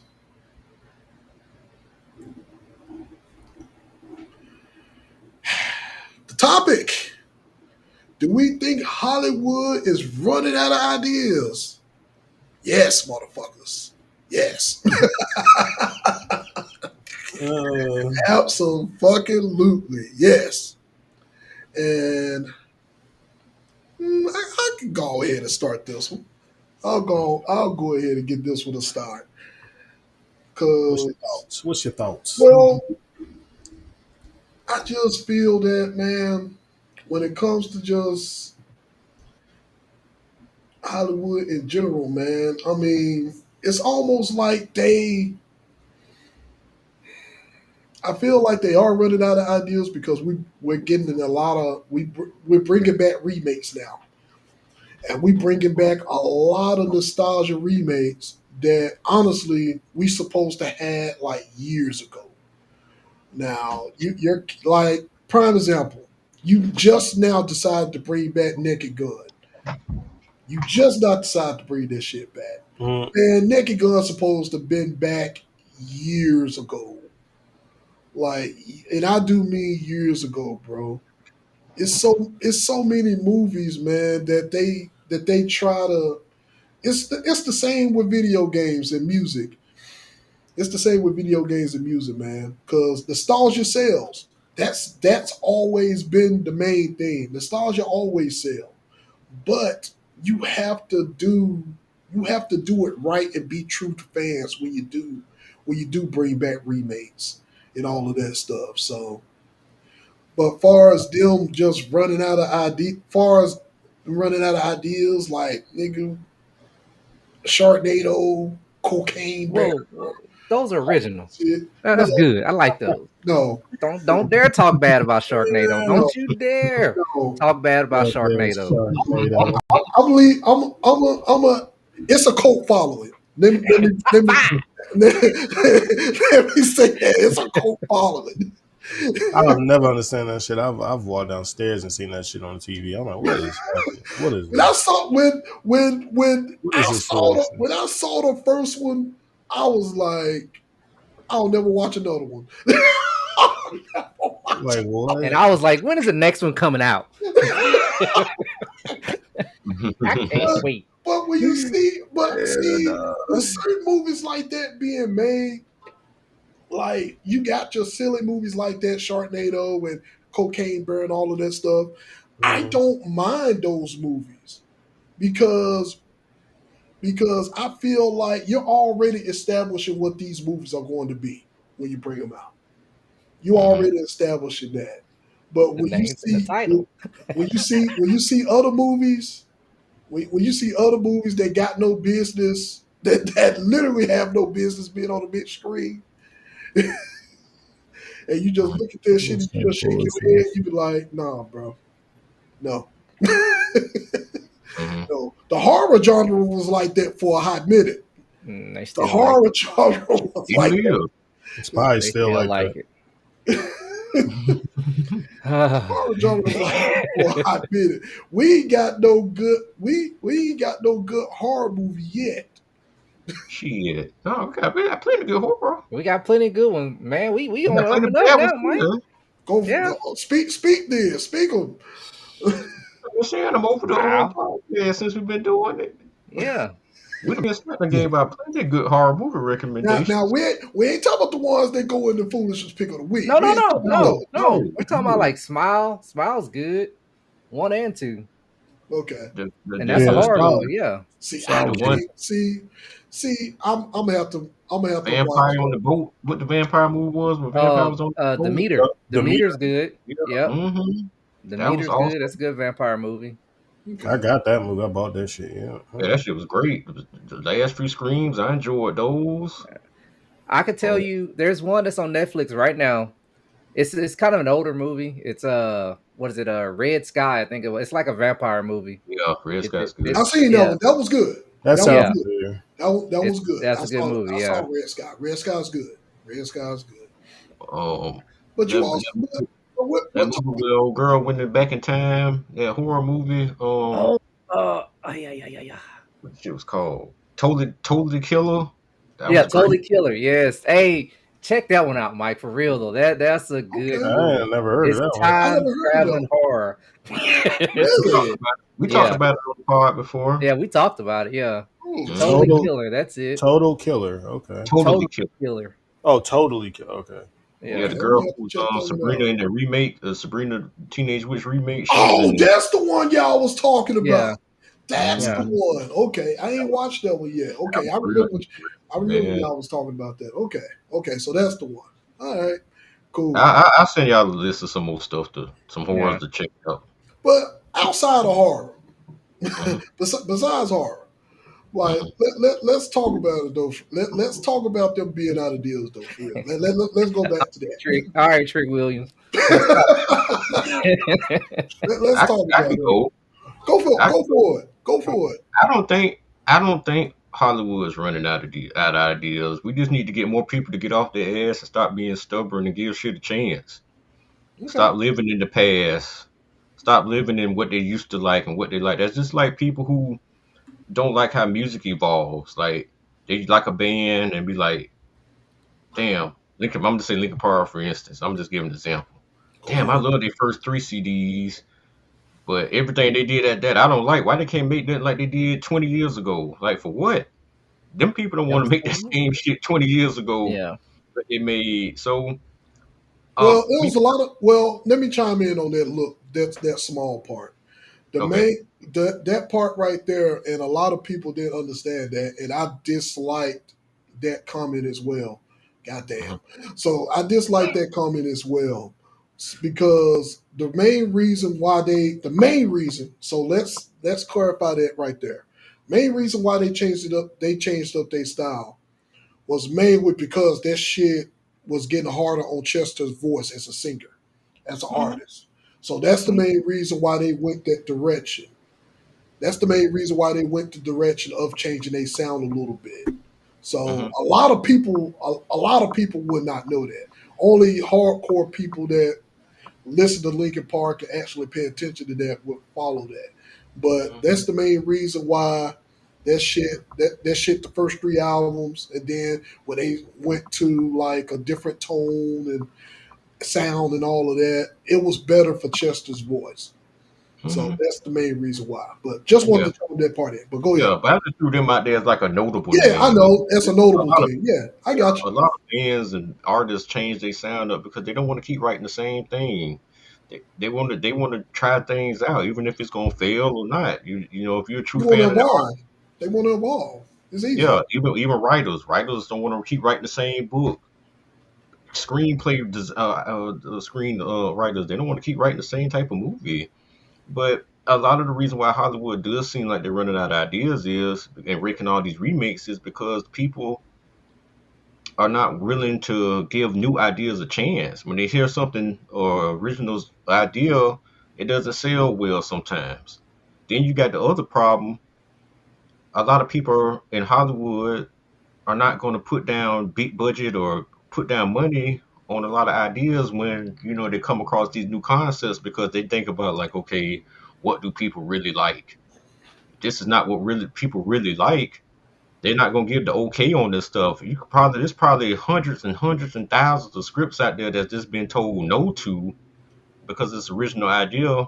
The topic: do we think Hollywood is running out of ideas? Yes, motherfuckers. Yes. Absolutely. Yes. And I can go ahead and start this one. I'll go ahead and get this one a start. What's Cause your thoughts? What's your thoughts? well, I just feel that, man, when it comes to just Hollywood in general, man, I mean, it's almost like I feel like they are running out of ideas because we're getting in a lot of we're bringing back remakes now, and we bringing back a lot of nostalgia remakes that honestly we supposed to had like years ago. Now you're like prime example. You just now decided to bring back Naked Gun. You just not decided to bring this shit back. Mhm. And Naked Gun supposed to been back years ago. Like, and I do mean years ago, bro. It's so many movies, man, that they try to. It's the same with video games and music. It's the same with video games and music, man. Because nostalgia sells. That's always been the main thing. Nostalgia always sells. But you have to do it right and be true to fans when you do bring back remakes and all of that stuff. So, but far as them just running out of ideas, like nigga, Sharknado, Cocaine Bear, Whoa, those are original. shit. That's good. I like those. No, Don't dare talk bad about Sharknado. Don't you dare no. talk bad about Goddamn Sharknado. Sharknado. I believe I'm a. It's a cult following. Let me say that it's a cult following. I've never understand that shit. I've walked downstairs and seen that shit on TV. I'm like, what is what is When I this? saw when What is this foolishness? when I saw the first one, I was like, I'll never watch another one. I'll never watch Like what? And I was like, when is the next one coming out? I can't wait. But when you see, nah. with certain movies like that being made, like you got your silly movies like that, Sharknado and Cocaine Bear and all of that stuff. I don't mind those movies because I feel like you're already establishing what these movies are going to be when you bring them out. You already establishing that. But The when you name's in the see title. when you see other movies, when you see other movies that got no business, that literally have no business being on the big screen, and you just look at that shit and you just shake your head, you be like, nah, bro. No. No. The horror genre was like that for a hot minute. They The still like horror genre was like It that. is. It's probably They still like that. it. Horror genre was like that for a hot minute. We ain't got no good horror movie yet. Shit. No, we got plenty of good horror. We got plenty of good ones, man. We We on got the plenty up of and up bad now, ones, Mike. too. Yeah. Speak there. Speak them. I'm saying I'm over the podcast since we've been doing it. Yeah. We've been snapping game about plenty of good horror movie recommendations. Now we ain't talking about the ones that go in the foolishness pick of the week. No. We ain't talking about those. We're talking about like Smile. Smile's good. 1 and 2. Okay. And that's a Yeah, horror Smile. movie, yeah. See, Smile I was can't see. I'm gonna have to Vampire watch on the boat. What the vampire movie was when vampire was on the boat. The Meter. The The Meter's good. Yeah. Yep. Mm-hmm. The That was Meter's awesome. good. That's a good vampire movie. I got that movie. I bought that shit. Yeah. Yeah, that shit was great. The last few screams, I enjoyed those. I could tell you there's one that's on Netflix right now. It's kind of an older movie. It's what is it? Red Sky, I think it was. It's like a vampire movie. Yeah, Red Sky's good. I seen that one. That was good. That That sounds was good. That was good. That's a good movie, I yeah. saw Red Sky. Red Sky's good. Red Sky's good. But That, you also what that movie with the old girl went back in time. That horror movie. Yeah. What shit was called? Totally Killer. That Yeah, was Totally great. Killer. Yes. Hey, check that one out, Mike. For real though, that's a good. Okay. I ain't never heard It's of that one. I time never heard of traveling horror. It's Really? good. We talked Yeah. about it on the pod before. Yeah, we talked about it. Yeah, Hmm. Totally Total- Killer. That's it. Total Killer. Okay. Totally Killer. Killer. Oh, Totally Killer. Okay. Yeah, Yeah. the girl we have to who was check that one Sabrina out. in the remake, the Sabrina Teenage Witch remake. She Oh, was in it. that's the one y'all was talking about. Yeah. That's Yeah. the one. Okay, I ain't watched that one yet. Okay, I remember. Y'all was talking about that. Okay, so that's the one. All right, cool. I'll send y'all a list of some more stuff some horrors Yeah. to check out. But outside of horror, Mhm. besides horror, Like, let's talk about it though. Let's talk about them being out of deals though. For real. Let's go back to Trick. All right, Trick Williams. Let's that. Let's talk I about can it. go. Go for it. Go for it. I don't think Hollywood is running out of ideas. We just need to get more people to get off their ass and stop being stubborn and give shit a chance. Okay. Stop living in the past. Stop living in what they used to like and what they like. That's just like people who don't like how music evolves. Like they like a band and be like, damn, Linkin. I'm gonna say Linkin Park for instance. I'm just giving an example. Damn, I love their first 3 CDs. But everything they did at that, I don't like. Why they can't make that like they did 20 years ago? Like for what? Them people don't want to make that same shit 20 years ago Yeah. that they made. So, Well, there was a lot of. Well, let me chime in on that. Look, that's that small part. The Okay. that part right there, and a lot of people didn't understand that, and I disliked that comment as well. Goddamn. So I disliked that comment as well because the main reason why the main reason. So let's clarify that right there. Main reason why they changed up their style was mainly because that shit was getting harder on Chester's voice as a singer, as an artist. So that's the main reason why they went that direction. That's the main reason why they went the direction of changing their sound a little bit. So a lot of people would not know that. Only hardcore people that listen to Linkin Park and actually pay attention to that would follow that. But that's the main reason why that shit, the first 3 albums, and then when they went to like a different tone and sound and all of that, it was better for Chester's voice. So that's the main reason why. But just wanted to throw that part in. But go ahead. Yeah, but I just threw them out there as like a notable Yeah, name. I know. That's a notable lot of- thing. Yeah, I got A you. lot of bands and artists change their sound up because they don't want to keep writing the same thing. They want to try things out, even if it's gonna fail or not. You know, if you're a true You want fan to of the art, evolve. They want to evolve. It's easy. yeah, even writers don't want to keep writing the same book. Screen writers, they don't want to keep writing the same type of movie. But a lot of the reason why Hollywood does seem like they're running out of ideas is and making all these remakes is because people are not willing to give new ideas a chance. When they hear something or original idea, it doesn't sell well sometimes. Then you got the other problem. A lot of people in Hollywood are not going to put down big budget or put down money on a lot of ideas when they come across these new concepts because they think about like, okay, what do people really like? This is not what really people really like. They're not gonna give the okay on this stuff. There's probably hundreds and hundreds and thousands of scripts out there that's just been told no to because it's original idea,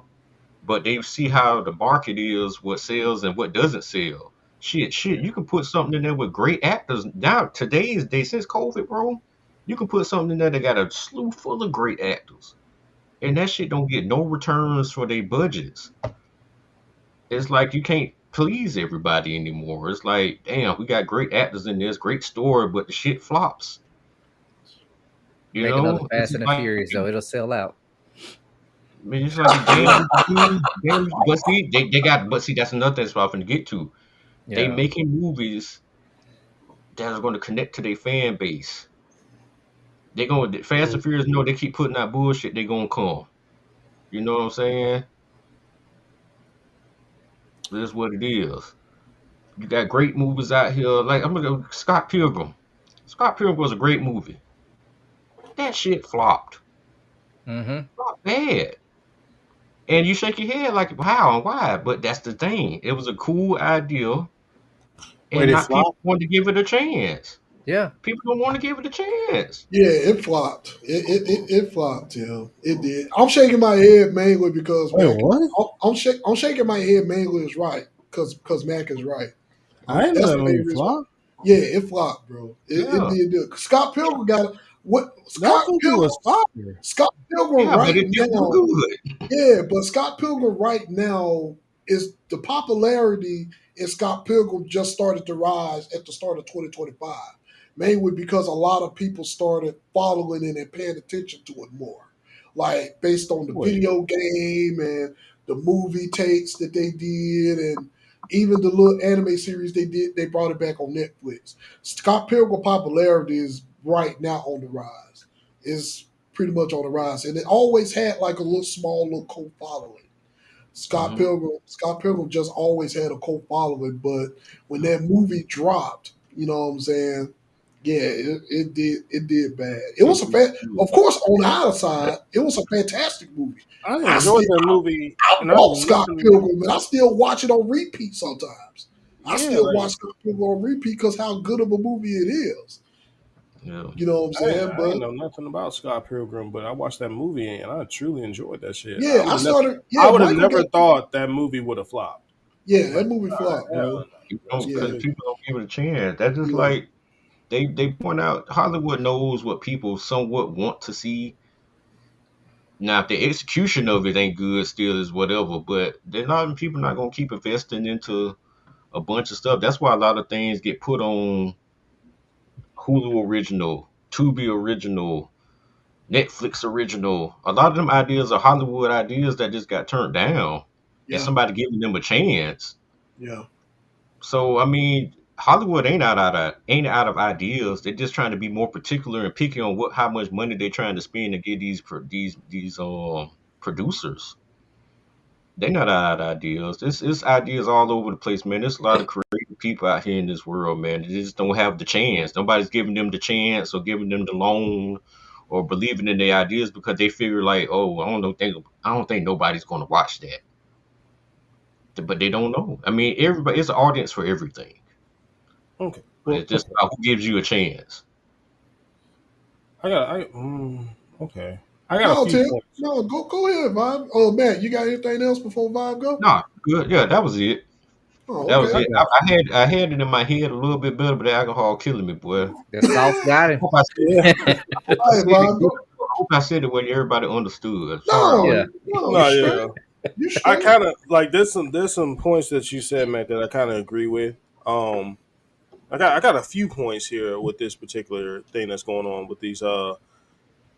but they see how the market is, what sells and what doesn't sell. Shit, you can put something in there with great actors. Now, today's day, since COVID, bro, you can put something in there that got a slew full of great actors. And that shit don't get no returns for their budgets. It's like you can't please everybody anymore. It's like, damn, we got great actors in this, great story, but the shit flops. Make another Fast and the Furious, though. It'll sell out. I mean, it's like but see, that's another thing that's what I'm finna get to. Yeah. They making movies that are going to connect to their fan base. They going Fast and Furious know they keep putting out bullshit. They gonna come. You know what I'm saying? That's what it is. You got great movies out here. Like I'm gonna go Scott Pilgrim. Scott Pilgrim was a great movie. That shit flopped. Flopped bad. And you shake your head like how and why, but that's the thing. It was a cool idea, and not people want to give it a chance. Yeah, people don't want to give it a chance. Yeah, it flopped. It flopped. Yeah, it did. I'm shaking my head mainly because I'm shaking my head mainly is right because Mac is right. I didn't know it flopped. Yeah, it flopped, bro. It did. Scott Pilgrim got what? Scott Pilgrim right now. Good. Yeah, but Scott Pilgrim right now is the popularity in Scott Pilgrim just started to rise at the start of 2025. Mainly because a lot of people started following it and paying attention to it more. Like based on the video game and the movie takes that they did and Even the little anime series they brought it back on Netflix. Scott Pilgrim popularity is right now on the rise. It's pretty much on the rise, and it always had like a little cult following. Scott Pilgrim just always had a cult following, but when that movie dropped, you know what I'm saying? Yeah, it did bad. It was of course, on the other side, it was a fantastic movie. I enjoyed that movie. I bought Scott Pilgrim, and I still watch it on repeat sometimes. I still watch Scott Pilgrim on repeat because how good of a movie it is. Yeah. You know what I'm saying? I didn't know nothing about Scott Pilgrim, but I watched that movie and I truly enjoyed that shit. Yeah, I would have never thought that movie would have flopped. Yeah, that movie flopped, bro. Because people don't give it a chance. That's just like they point out Hollywood knows what people somewhat want to see. Now, if the execution of it ain't good, still is whatever. But people not gonna keep investing into a bunch of stuff. That's why a lot of things get put on Hulu original, Tubi original, Netflix original. A lot of them ideas are Hollywood ideas that just got turned down, and somebody giving them a chance. Yeah. So I mean, Hollywood ain't out of ideas. They're just trying to be more particular and picky on how much money they're trying to spend to get these producers. They're not out of ideas. It's ideas all over the place, man. There's a lot of creative people out here in this world, man. They just don't have the chance. Nobody's giving them the chance or giving them the loan or believing in their ideas because they figure like, oh, I don't think nobody's going to watch that. But they don't know. I mean, it's an audience for everything. Okay. But it's just about who gives you a chance. Okay. I got a few points. No, go ahead, Vibe. Oh, Matt, you got anything else before Vibe go? No, good. Yeah, that was it. Oh, that was it. I had it in my head a little bit better, but the alcohol killing me, boy. The South got him. I hope I said it when everybody understood. I kind of like there's some points that you said, Matt, that I kind of agree with. I got a few points here with this particular thing that's going on with these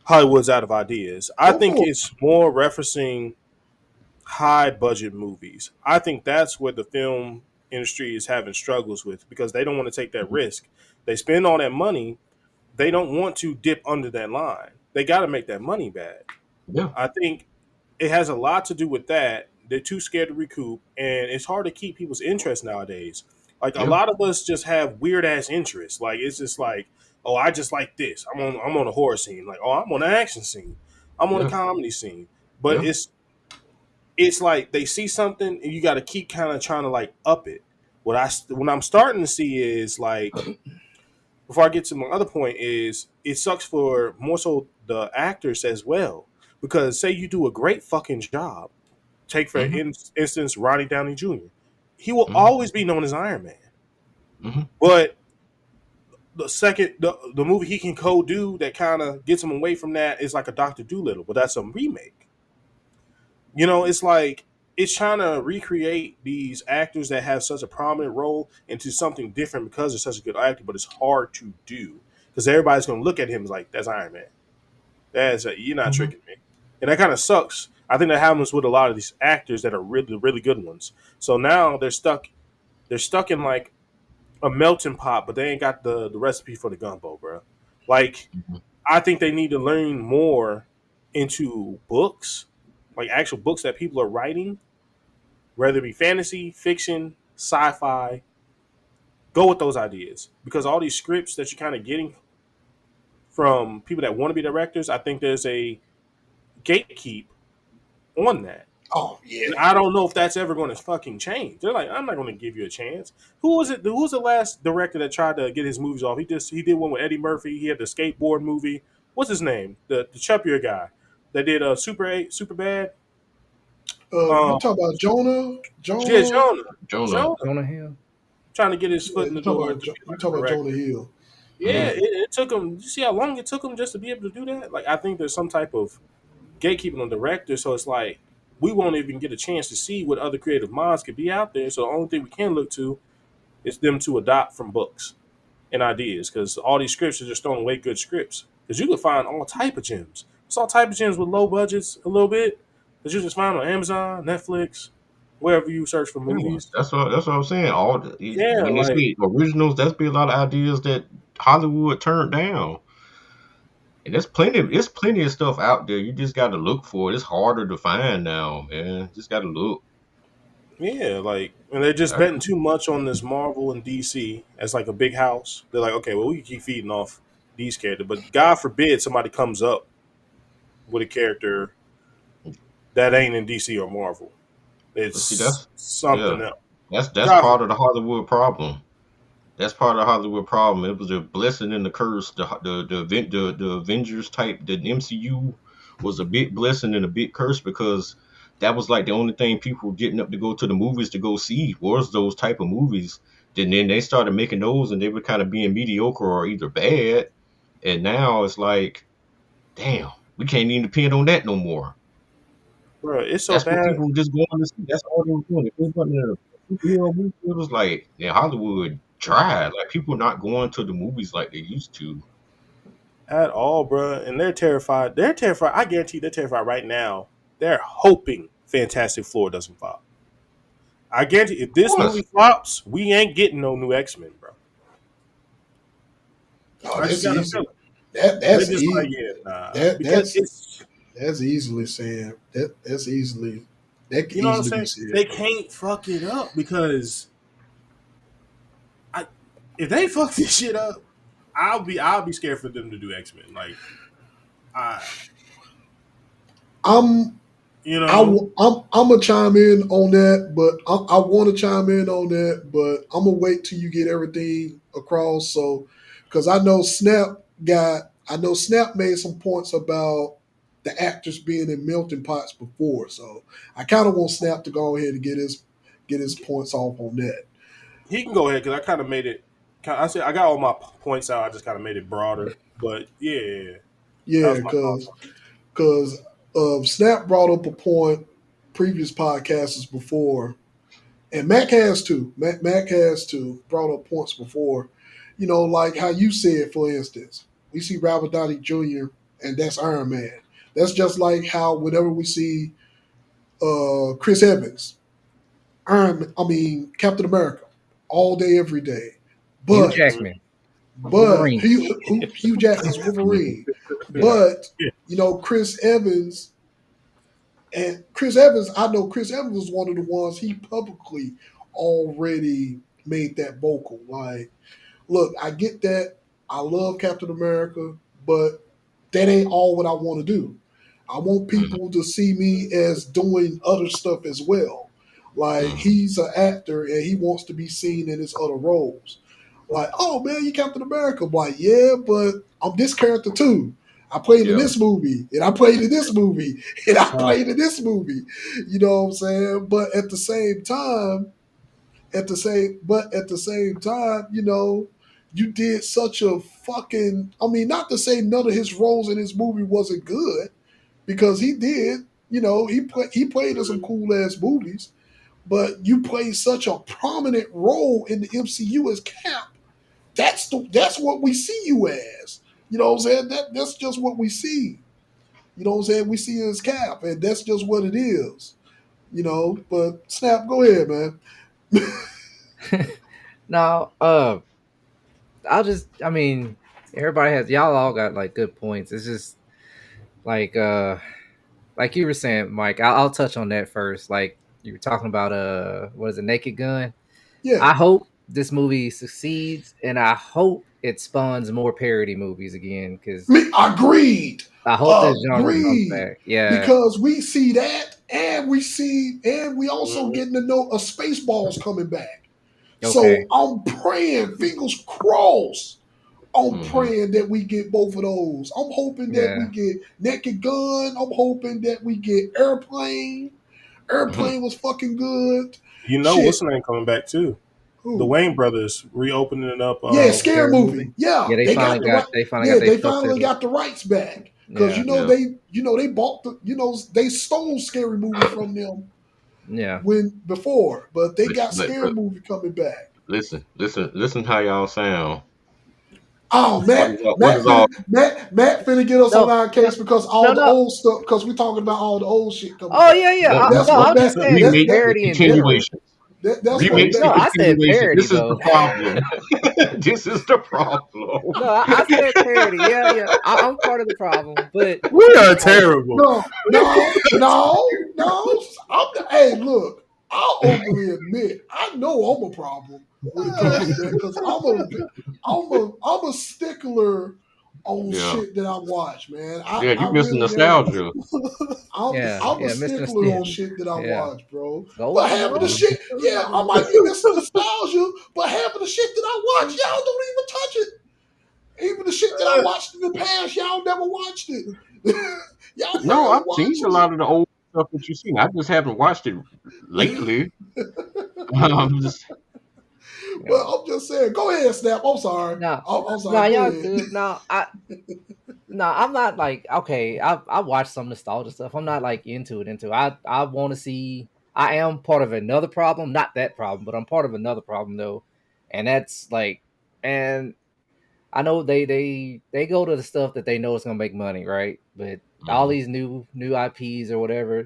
Hollywood's out of ideas. I think it's more referencing high budget movies. I think that's what the film industry is having struggles with because they don't want to take that risk. They spend all that money. They don't want to dip under that line. They got to make that money back. Yeah. I think it has a lot to do with that. They're too scared to recoup, and it's hard to keep people's interest nowadays. Like a lot of us just have weird ass interests. Like it's just like, oh, I just like this. I'm on a horror scene. Like, oh, I'm on an action scene. I'm on a comedy scene. But it's like they see something and you got to keep kind of trying to like up it. What I'm starting to see is like, before I get to my other point, is it sucks for more so the actors as well. Because say you do a great fucking job. Take for instance Ronnie Downey Jr. He will always be known as Iron Man. But the movie he can do that kind of gets him away from that is like a Dr. Dolittle, but that's a remake. You know, it's like it's trying to recreate these actors that have such a prominent role into something different because they're such a good actor, but it's hard to do because everybody's going to look at him as like, that's Iron Man. You're not tricking me. And that kind of sucks. I think that happens with a lot of these actors that are really, really good ones. So now they're stuck in like a melting pot, but they ain't got the recipe for the gumbo, bro. Like, I think they need to learn more into books, like actual books that people are writing, whether it be fantasy, fiction, sci-fi. Go with those ideas because all these scripts that you're kind of getting from people that want to be directors, I think there's a gatekeep on that. Oh yeah. And I don't know if that's ever going to fucking change. They're like, I'm not going to give you a chance. Who was it? Who was the last director that tried to get his movies off? He did one with Eddie Murphy. He had the skateboard movie. What's his name? The chubbier guy that did Super Bad. You talking about Jonah? Yeah, Jonah Hill. Trying to get his foot in the door. You talking about Jonah Hill? Yeah, it took him. You see how long it took him just to be able to do that? Like, I think there's some type of gatekeeping on director, so it's like we won't even get a chance to see what other creative minds could be out there. So the only thing we can look to is them to adopt from books and ideas, because all these scripts are just throwing away good scripts. Because you can find all type of gems. It's all type of gems with low budgets a little bit that you just find on Amazon, Netflix, wherever you search for movies. That's what I'm saying. Yeah, When they like say originals, that's be a lot of ideas that Hollywood turned down. And there's plenty of stuff out there. You just gotta look for it. It's harder to find now, man. Just gotta look. yeah, like and they're just betting too much on this Marvel and DC as like a big house. They're like, okay, well we can keep feeding off these characters, but God forbid somebody comes up with a character that ain't in DC or Marvel. See, It's that's something yeah. else. That's God part of forbid. the Hollywood problem. That's part of the Hollywood problem. It was a blessing and a curse. The Avengers type, the MCU was a big blessing and a big curse because that was like the only thing people were getting up to go to the movies to go see was those type of movies. Then they started making those and they were kind of being mediocre or either bad. And now it's like, damn, we can't even depend on that no more. Bro, it's so That's what bad. people were just going to see. That's all they were doing. If it wasn't a superhero movie, it was like Hollywood dry. Like people not going to the movies like they used to. At all, bro. And they're terrified. They're terrified. I guarantee they're terrified right now. They're hoping Fantastic Four doesn't flop. I guarantee if Of this course. movie flops, we ain't getting no new X-Men, bro. Oh, I just that's got a easy. feeling. They're That's just like, easy. yeah, nah. That Because that's it's, that's easily said. That's easily that can you know what I'm easily be saying? said. They can't fuck it up because if they fuck this shit up, I'll be scared for them to do X-Men. Like, I, I'm you know, I'm gonna chime in on that, but I want to chime in on that, but I'm gonna wait till you get everything across. So, because I know Snap made some points about the actors being in melting pots before. So I kind of want Snap to go ahead and get his points off on that. he can go ahead because I kind of made it. I said I got all my points out. I just kind of made it broader. But yeah, that Yeah, was my thoughts. because Snap brought up a point previous podcasts before, and Mac has too. Mac has too brought up points before. You know, like how you said, for instance, we see Robert Downey Jr. and that's Iron Man. That's just like how whenever we see Chris Evans, Captain America, all day, every day. Hugh But Jackman, but Wolverine. Hugh Jackman's Wolverine. But you know, Chris Evans, I know Chris Evans was one of the ones he publicly already made that vocal. Like, look, I get that. I love Captain America, but that ain't all what I want to do. I want people to see me as doing other stuff as well. Like, he's an actor and he wants to be seen in his other roles. Like, oh man, you Captain America. I'm like, yeah, but I'm this character too. I played in Yeah. this movie, and I played in this movie, and I played in this movie. You know what I'm saying? But at the same time, you know, you did such a fucking. I mean, not to say none of his roles in his movie wasn't good, because he did. You know, he played in some cool ass movies, but you played such a prominent role in the MCU as Cap. That's what we see you as. You know what I'm saying? That's just what we see. You know what I'm saying? We see you as Cap, and that's just what it is. You know, but Snap, go ahead, man. Now, I mean, everybody has, y'all all got like good points. It's just like, like you were saying, Mike, I'll touch on that first. Like you were talking about, what is it, Naked Gun? Yeah, I hope this movie succeeds, and I hope it spawns more parody movies again, because agreed. I hope this genre comes Agreed. back. Yeah. Because we see that, and we also Mhm. getting to know a Spaceballs coming back. So Okay. I'm praying, fingers crossed. I'm Mm-hmm. praying that we get both of those. I'm hoping that we Yeah. get Naked Gun. I'm hoping that we get Airplane. Airplane was fucking good. You know Shit. what's the name coming back too? The Who? Wayne brothers reopening it up. Yeah, scary Scary movie. movie. Yeah, Yeah, they they finally got the right. got they finally Yeah, got their they foot finally to got the rights back because Yeah. they bought they stole Scary Movie from them Yeah. before, but they But, got but, Scary but Movie coming back. listen how y'all sound. Oh, Matt finna get us on our case because all the old stuff, because we're talking about all the old shit coming back. Yeah. That's No, what I'm just saying Matt, parody in general. That's what Remakes Matt. and No, I said continuation. parody This is though. the problem. This is the problem. No, I said parody. Yeah. I'm part of the problem, but We are terrible. No. Hey, look, I'll openly admit I know I'm a problem when it comes to that because I'm a stickler on shit that I watch, man. You missing really am. nostalgia. I'm a stickler on shit that I watch, bro. Go But on, half of the bro. shit, I might be missing nostalgia, but half of the shit that I watch, y'all don't even touch it. Even the shit that I watched in the past, y'all never watched it. Y'all No, barely I've watched seen a lot of the old stuff that you've seen. I just haven't watched it lately. I'm just Well, I'm just saying. Go ahead, Snap. I'm sorry. No, I'm sorry. Go y'all ahead. good. I'm not like okay. I watch some nostalgia stuff. I'm not like into it. I want to see. I am part of another problem, not that problem, but I'm part of another problem though, and that's like, and I know they go to the stuff that they know is gonna make money, right? But all these new IPs or whatever,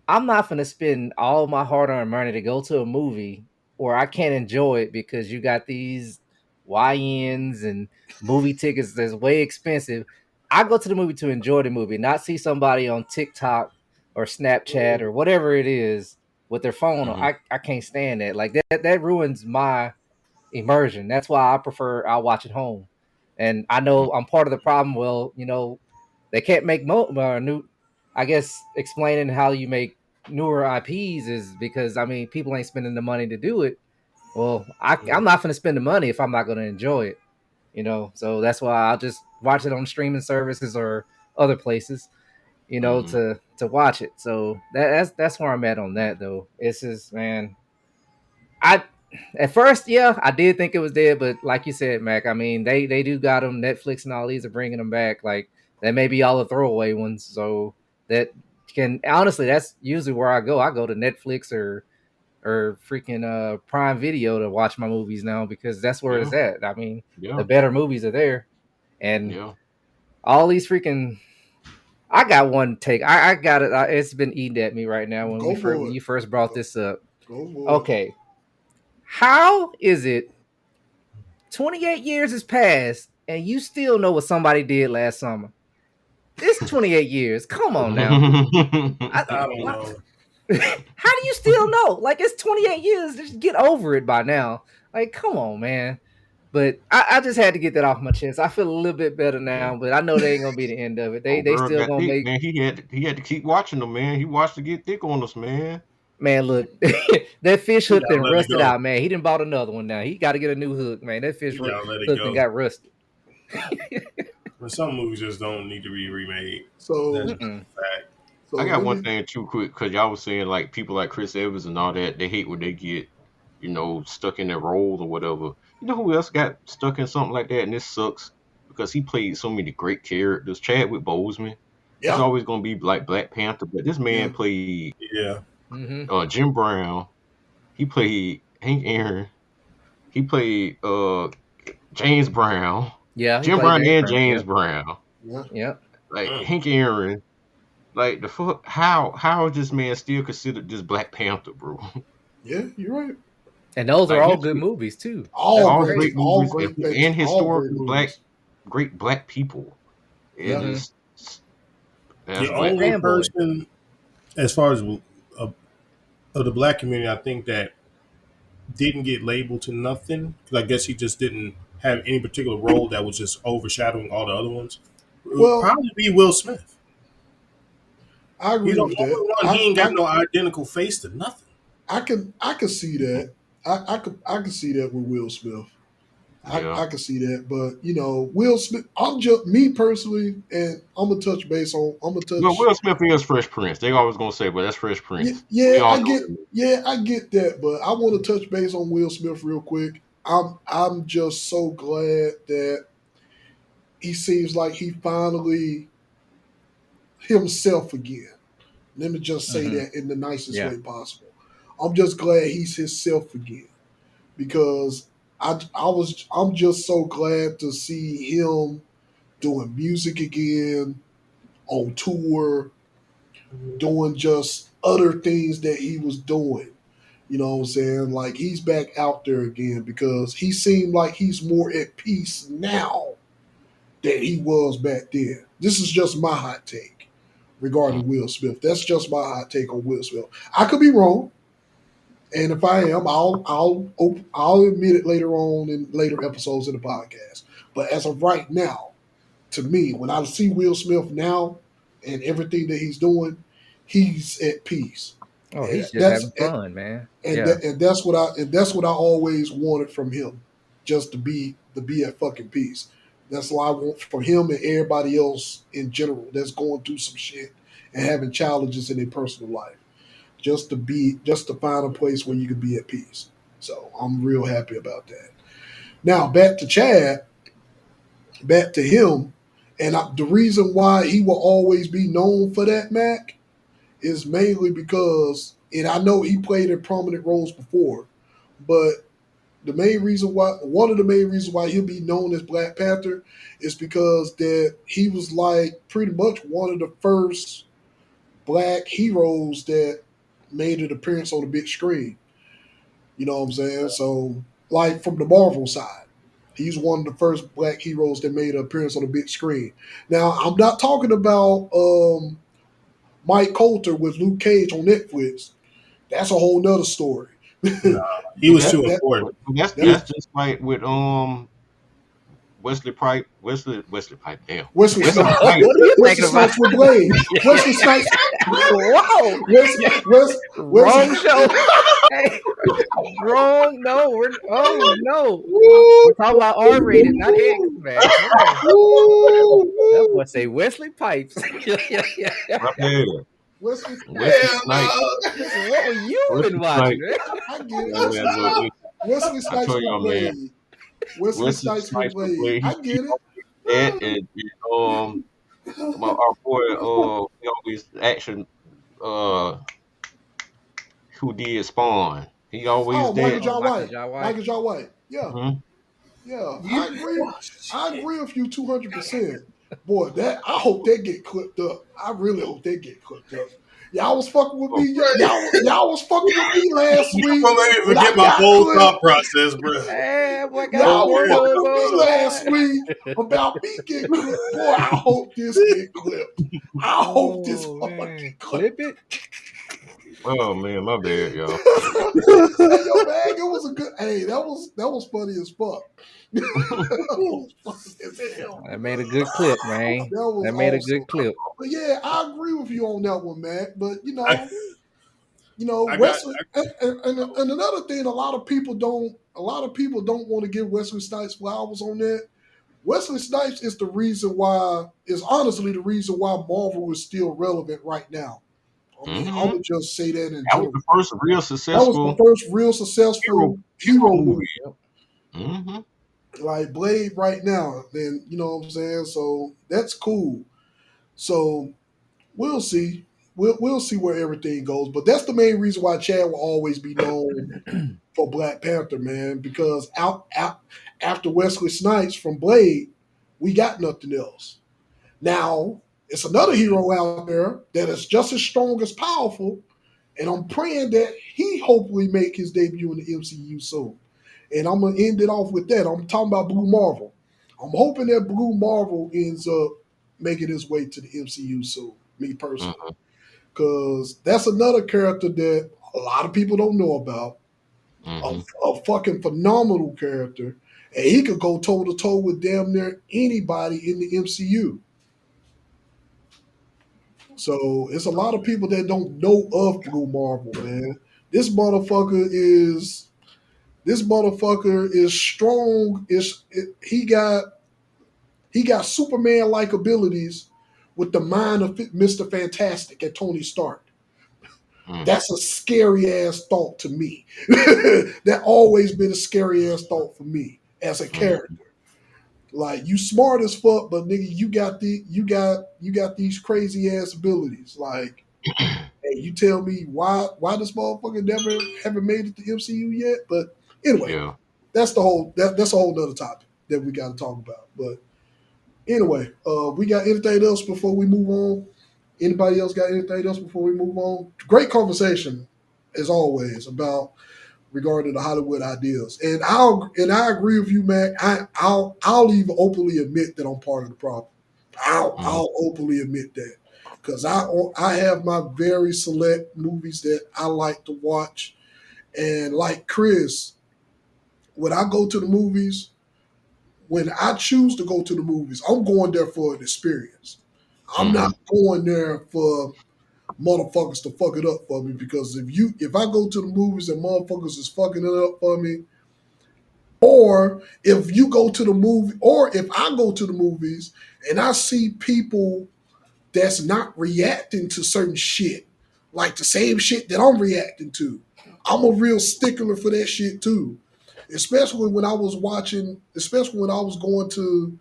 I'm not gonna spend all my hard-earned money to go to a movie where I can't enjoy it because you got these YNs and movie tickets that's way expensive. I go to the movie to enjoy the movie, not see somebody on TikTok or Snapchat or whatever it is with their phone. I can't stand that. Like that ruins my immersion. That's why I'll watch at home. And I know I'm part of the problem. Well, they can't make new. I guess explaining how you make newer IPs is because people ain't spending the money to do it. Well, I'm not going to spend the money if I'm not going to enjoy it. So that's why I'll just watch it on streaming services or other places. To watch it. So that's where I'm at on that though. It's just man, I at first, I did think it was dead, but like you said, Mac, they do got them. Netflix and all these are bringing them back. Like that may be all the throwaway ones. So that can honestly, that's usually where I go. I go to Netflix or freaking Prime Video to watch my movies now because that's where it's at. The better movies are there, and all these freaking. I got one take. I got it. It's been eating at me right now when you first brought this up. Okay. How is it 28 years has passed and you still know what somebody did last summer? It's 28 years. Come on now. I don't know. How do you still know? Like, it's 28 years. Just get over it by now. Like, come on, man. But I just had to get that off my chest. I feel a little bit better now, but I know they ain't gonna be the end of it. They still gonna thick, make man. He had to keep watching them, man. He watched to get thick on us, man. Man, look, that fish hook then rusted out, man. He didn't bought another one now. He got to get a new hook, man. That fish hook and got rusted. But some movies just don't need to be remade. So, that's just a fact. So I got one thing too quick because y'all was saying like people like Chris Evans and all that they hate when they get stuck in their role or whatever. You know who else got stuck in something like that and this sucks because he played so many great characters. Chadwick Boseman. He's always gonna be like Black Panther, but this man played Jim Brown. He played Hank Aaron. He played James Brown. Yeah, Jim Brown and James Brown. Yeah. Like Hank Aaron. Like the fuck? How is this man still considered just Black Panther, bro? Yeah, you're right. And those are all good movies too. All great movies and historical great black people. The only person, as far as of the black community, I think that didn't get labeled to nothing because I guess he just didn't have any particular role that was just overshadowing all the other ones. It would probably be Will Smith. I agree with that. He ain't got no identical face to nothing. I can see that. I can see that with Will Smith. I can see that, but Will Smith. I'm just me personally, and I'm gonna touch base on. No, Will Smith is Fresh Prince. They always gonna say, "But that's Fresh Prince." I get that, but I want to touch base on Will Smith real quick. I'm just so glad that he seems like he finally himself again. Let me just say that in the nicest way possible. I'm just glad he's himself again because I'm just so glad to see him doing music again, on tour, doing just other things that he was doing. You know what I'm saying? Like he's back out there again because he seemed like he's more at peace now than he was back then. This is just my hot take regarding Will Smith. That's just my hot take on Will Smith. I could be wrong, and if I am, I'll admit it later on in later episodes of the podcast. But as of right now, to me, when I see Will Smith now and everything that he's doing, he's at peace. Oh, And he's just having fun, man. and that's what I always wanted from him, just to be at fucking peace. That's what I want from him and everybody else in general that's going through some shit and having challenges in their personal life. Just to find a place where you can be at peace. So I'm real happy about that. Now back to Chad, back to him, and the reason why he will always be known for that, Mac, is mainly because, and I know he played in prominent roles before, but one of the main reasons why he'll be known as Black Panther is because that he was like pretty much one of the first black heroes that made an appearance on the big screen. You know what I'm saying? So, like from the Marvel side, he's one of the first black heroes that made an appearance on the big screen. Now, I'm not talking about Mike Coulter with Luke Cage on Netflix. That's a whole nother story. He was too important. That's just like with Wesley Pipe. Damn. Wesley Snipes. What are you Wesley thinking about? Snipes with Blade. Wesley Snipes. Wow. Wrong show. Hey, wrong. No, we're talking about R-rated, not X, man. That boy say Wesley Pipes. Right there. Wesley Snipes. What were you been watching, man? I get it. Wesley Snipes with Blade. Wesley Snipes with Blade. I get it. That and our boy he always action who did Spawn. He always did. Michael John White. Yeah. Mm-hmm. Yeah. I agree with you 200%. Boy, I hope that get clipped up. I really hope they get clipped up. Y'all was fucking with me. Y'all was fucking with me last week. Don't let me forget my whole thought process, bro. Hey, boy, y'all was fucking with me last week about me getting clipped. Boy, I hope this get clipped. I hope this fucking clip it. Oh man, my bad, y'all. Yo, man, it was a good. Hey, that was funny as fuck. That made a good clip, man. That made a good clip. But yeah, I agree with you on that one, Mac. But Wesley, and another thing, a lot of people don't want to give Wesley Snipes flowers on that. Wesley Snipes is honestly the reason why Marvel is still relevant right now. I mean, I would just say that in general. That was the first real successful hero movie. Mm-hmm. Like Blade right now, then you know what I'm saying? So that's cool. So we'll see. We'll see where everything goes. But that's the main reason why Chad will always be known for Black Panther, man, because after Wesley Snipes from Blade, we got nothing else. Now, it's another hero out there that is just as strong as powerful, and I'm praying that he hopefully make his debut in the MCU soon. And I'm going to end it off with that. I'm talking about Blue Marvel. I'm hoping that Blue Marvel ends up making his way to the MCU soon, me personally. Because that's another character that a lot of people don't know about. A fucking phenomenal character. And he could go toe-to-toe with damn near anybody in the MCU. So it's a lot of people that don't know of Blue Marvel, man. This motherfucker is strong. He got Superman-like abilities with the mind of Mr. Fantastic and Tony Stark. That's a scary ass thought to me. That always been a scary ass thought for me as a character. Like, you smart as fuck, but nigga, you got these crazy ass abilities. Like, hey, you tell me why this motherfucker never haven't made it to MCU yet? But anyway, that's the whole that's a whole nother topic that we got to talk about. But anyway, we got anything else before we move on? Anybody else got anything else before we move on? Great conversation as always about regarding the Hollywood ideals, and I agree with you, Mac. I'll even openly admit that I'm part of the problem. I'll openly admit that because I have my very select movies that I like to watch, and like Chris, when I go to the movies, when I choose to go to the movies, I'm going there for an experience. I'm not going there for motherfuckers to fuck it up for me, because if I go to the movies and motherfuckers is fucking it up for me, or if you go to the movie, or if I go to the movies and I see people that's not reacting to certain shit, like the same shit that I'm reacting to, I'm a real stickler for that shit too. Especially when I was going to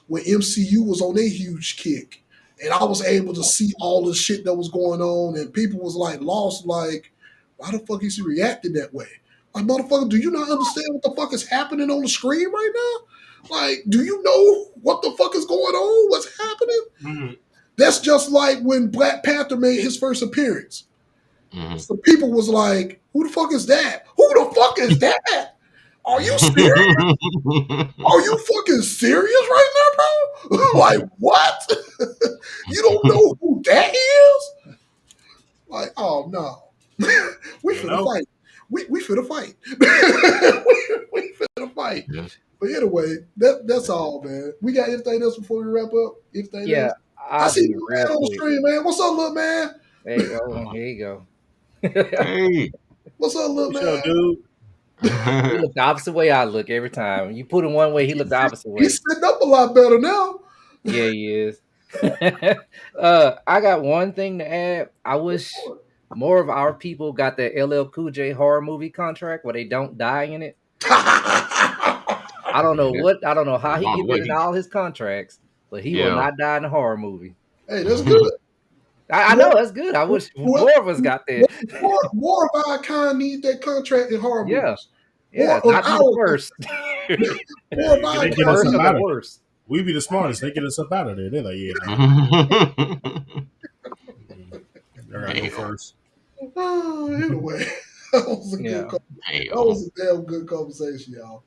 when MCU was on a huge kick, and I was able to see all the shit that was going on, and people was like lost, like, why the fuck is he reacting that way? Like, motherfucker, do you not understand what the fuck is happening on the screen right now? Like, do you know what the fuck is going on? What's happening? Mm-hmm. That's just like when Black Panther made his first appearance. So people was like, who the fuck is that? Who the fuck is that? Are you serious? Are you fucking serious right now, bro? Like, what? You don't know who that is? Like, oh no. We finna fight. We finna fight. we finna fight. Yeah. But anyway, that's all, man. We got anything else before we wrap up? Anything else? I see you man on the stream, man. What's up, little man? There you go. Here you go. Hey. What's up, little man? Up, dude? He look the opposite way I look every time. You put him one way, he look the opposite way. He's sitting up a lot better now. Yeah, he is. I got one thing to add. I wish more of our people got that LL Cool J horror movie contract where they don't die in it. I don't know how he get in all his contracts, but he will not die in a horror movie. Hey, that's good. I know that's good. I wish more of us got that. More of our kind need that contract in horror movies. Yeah, not the first. More of our They get us kind. up out of it. We be the smartest. They get us up out of there. They're like, yeah. They're gonna go first. Anyway, that was a damn good conversation, y'all.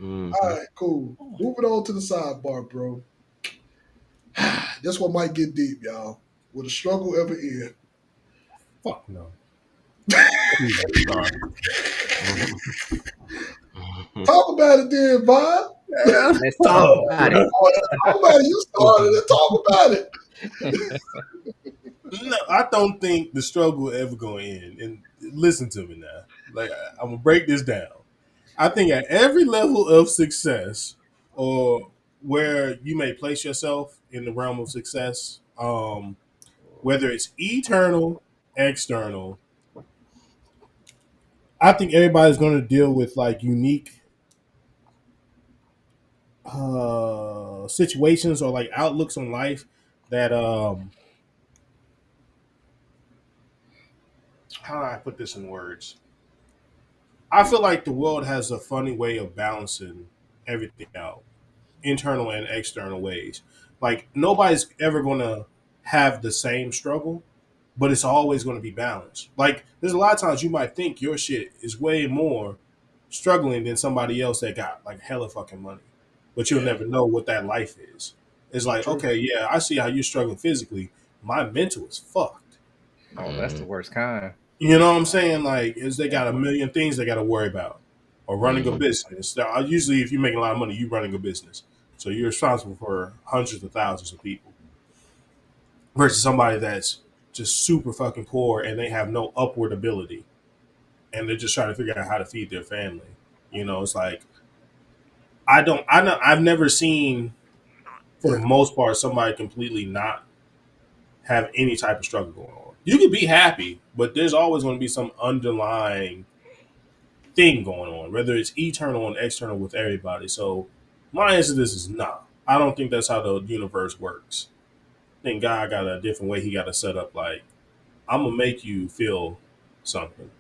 All right, cool. Moving on to the sidebar, bro. This one might get deep, y'all. Will the struggle ever end? Fuck no. Talk about it then, Bob. Let's talk about it. Talk about it. You started it. Talk about it. No, I don't think the struggle will ever go in. And listen to me now. Like, I'm gonna break this down. I think at every level of success, or where you may place yourself in the realm of success, whether it's eternal, external, I think everybody's going to deal with like unique situations or like outlooks on life that how do I put this in words? I feel like the world has a funny way of balancing everything out, internal and external ways. Like nobody's ever going to have the same struggle, but it's always going to be balanced. Like there's a lot of times you might think your shit is way more struggling than somebody else that got like hella fucking money, but you'll never know what that life is. It's like, okay, yeah, I see how you're struggling physically. My mental is fucked. Oh, that's the worst kind. You know what I'm saying? Like, is they got a million things they got to worry about, or running a business. Now, usually, if you're making a lot of money, you're running a business, so you're responsible for hundreds of thousands of people. Versus somebody that's just super fucking poor and they have no upward ability, and they're just trying to figure out how to feed their family. You know, it's like I've never seen, for the most part, somebody completely not have any type of struggle going on. You can be happy, but there's always going to be some underlying thing going on, whether it's eternal and external with everybody. So my answer to this is nah. I don't think that's how the universe works. I think God got a different way he got to set up. Like, I'm going to make you feel something.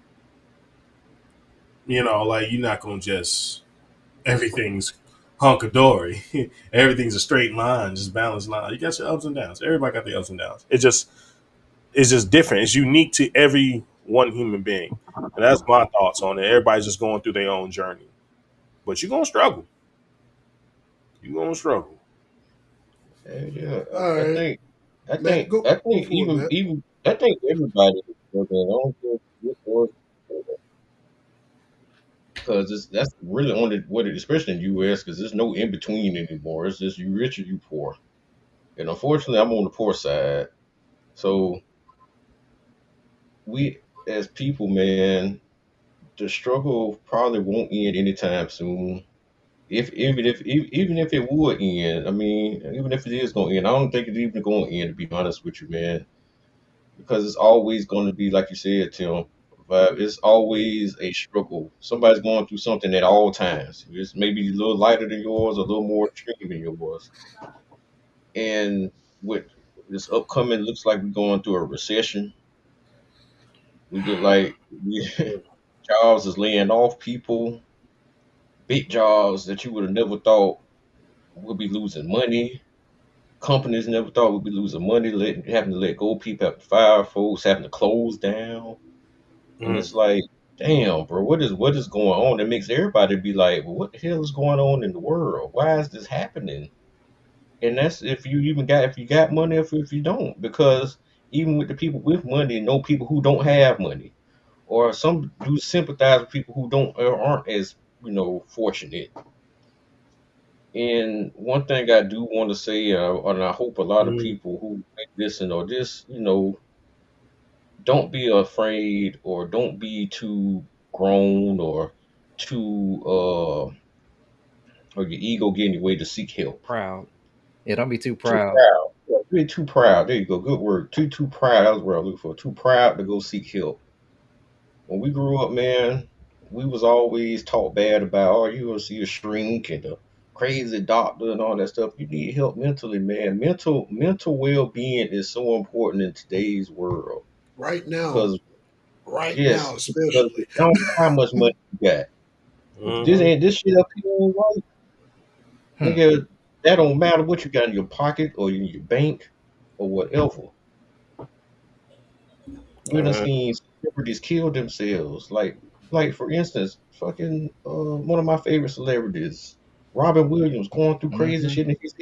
You know, like you're not going to just everything's hunky-dory. Everything's a straight line, just balanced line. You got your ups and downs. Everybody got the ups and downs. It's just different. It's unique to every one human being. And that's my thoughts on it. Everybody's just going through their own journey. But you're gonna struggle. You're gonna struggle. Yeah, All right, I Matt, think, go I think for it, Matt. even I think everybody is struggling. I don't care what because that's really only what it, especially in the U.S. because there's no in between anymore. It's just you rich or you poor. And unfortunately, I'm on the poor side. So we as people, man, the struggle probably won't end anytime soon. If even if it would end, I mean, even if it is going to end, I don't think it's even going to end. To be honest with you, man, because it's always going to be like you said, Tim. It's always a struggle. Somebody's going through something at all times. It's maybe a little lighter than yours, a little more extreme than yours. And with this upcoming, looks like we're going through a recession. We look like jobs is laying off people, big jobs that you would have never thought would be losing money. Companies never thought would be losing money, having to let go people, having to fire folks, having to close down. And Mm. it's like, damn, bro, what is going on? It makes everybody be like, well, what the hell is going on in the world? Why is this happening? And that's if you got money, if you don't, because even with the people with money, know people who don't have money, or some do sympathize with people who don't or aren't as fortunate. And one thing I do want to say, and I hope a lot of Mm. people who listen or this, don't be afraid or don't be too grown or too or your ego getting your way to seek help. Proud. Yeah, don't be too Too proud. proud. Yeah, be too proud. There you go. Good word. Too proud. That was what I was looking for. Too proud to go seek help. When we grew up, man, we was always taught bad about, oh, you gonna see a shrink and a crazy doctor and all that stuff. You need help mentally, man. Mental well being is so important in today's world. Right now, Because right yes, now, because especially. I don't know how much money you got. If this Mhm. ain't this shit up here ain't right, Hmm. nigga, that don't matter what you got in your pocket or in your bank or whatever. We done seen celebrities kill themselves. Like for instance, fucking one of my favorite celebrities, Robin Williams, going through crazy Mm-hmm. shit in his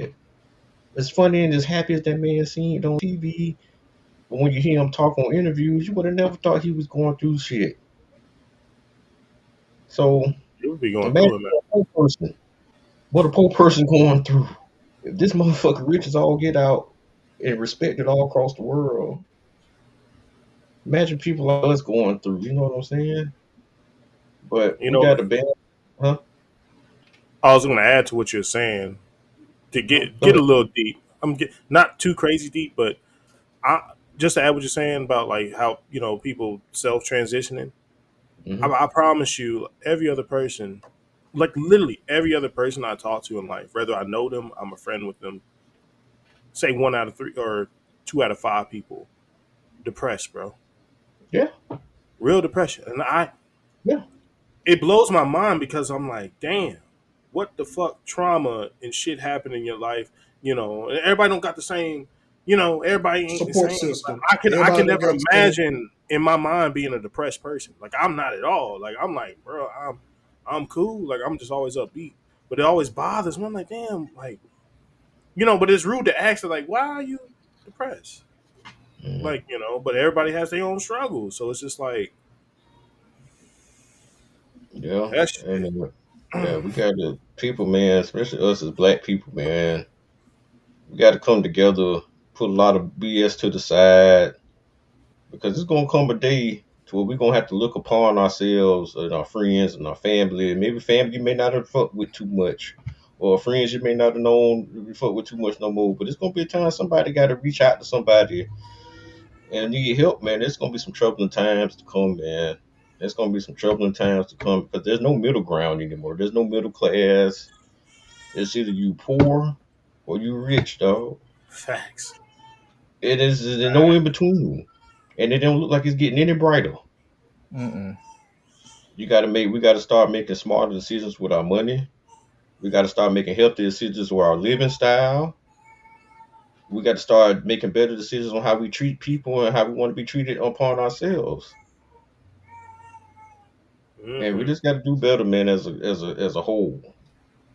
head. As funny and as happy as that man seemed on TV, but when you hear him talk on interviews, you would have never thought he was going through shit. So You'll be going imagine through it, man. a poor person. What a poor person going through. If this motherfucker rich as all get out and respected all across the world, imagine people like us going through. You know what I'm saying? But You we know, got the band, huh? I was going to add to what you're saying to Go get a ahead. little deep. Not too crazy deep, but I just to add what you're saying about like how people self transitioning. Hmm. I promise you, every other person, like literally every other person I talk to in life, whether I know them, I'm a friend with them, say 1 out of 3 or 2 out of 5 people depressed, bro. Yeah, Real depression. And yeah. it blows my mind because I'm like, damn, what the fuck trauma and shit happened in your life? And everybody don't got the same, everybody ain't the Support same. But system. I Everybody can don't never got the same. imagine in my mind being a depressed person. Like I'm not at all. Like I'm like, bro, I'm cool. Like I'm just always upbeat. But it always bothers me. I'm like, damn, like, but it's rude to ask her, like, why are you depressed? Mhm. Like, but everybody has their own struggles. So it's just like Yeah. that And shit. yeah, we got the people, man, especially us as black people, man. We got to come together, put a lot of BS to the side, because it's gonna come a day to where we're gonna have to look upon ourselves and our friends and our family. Maybe family you may not have fucked with too much, or friends you may not have known you fuck with too much no more. But it's gonna be a time somebody got to reach out to somebody and need help, man. There's gonna be some troubling times to come, man. There's gonna be some troubling times to come because there's no middle ground anymore. There's no middle class. It's either you poor or you rich, dog. Facts. There's no in between, and it don't look like it's getting any brighter. Mm-mm. We got to start making smarter decisions with our money. We got to start making healthy decisions with our living style. We got to start making better decisions on how we treat people and how we want to be treated upon ourselves. And we just got to do better, man, as a whole.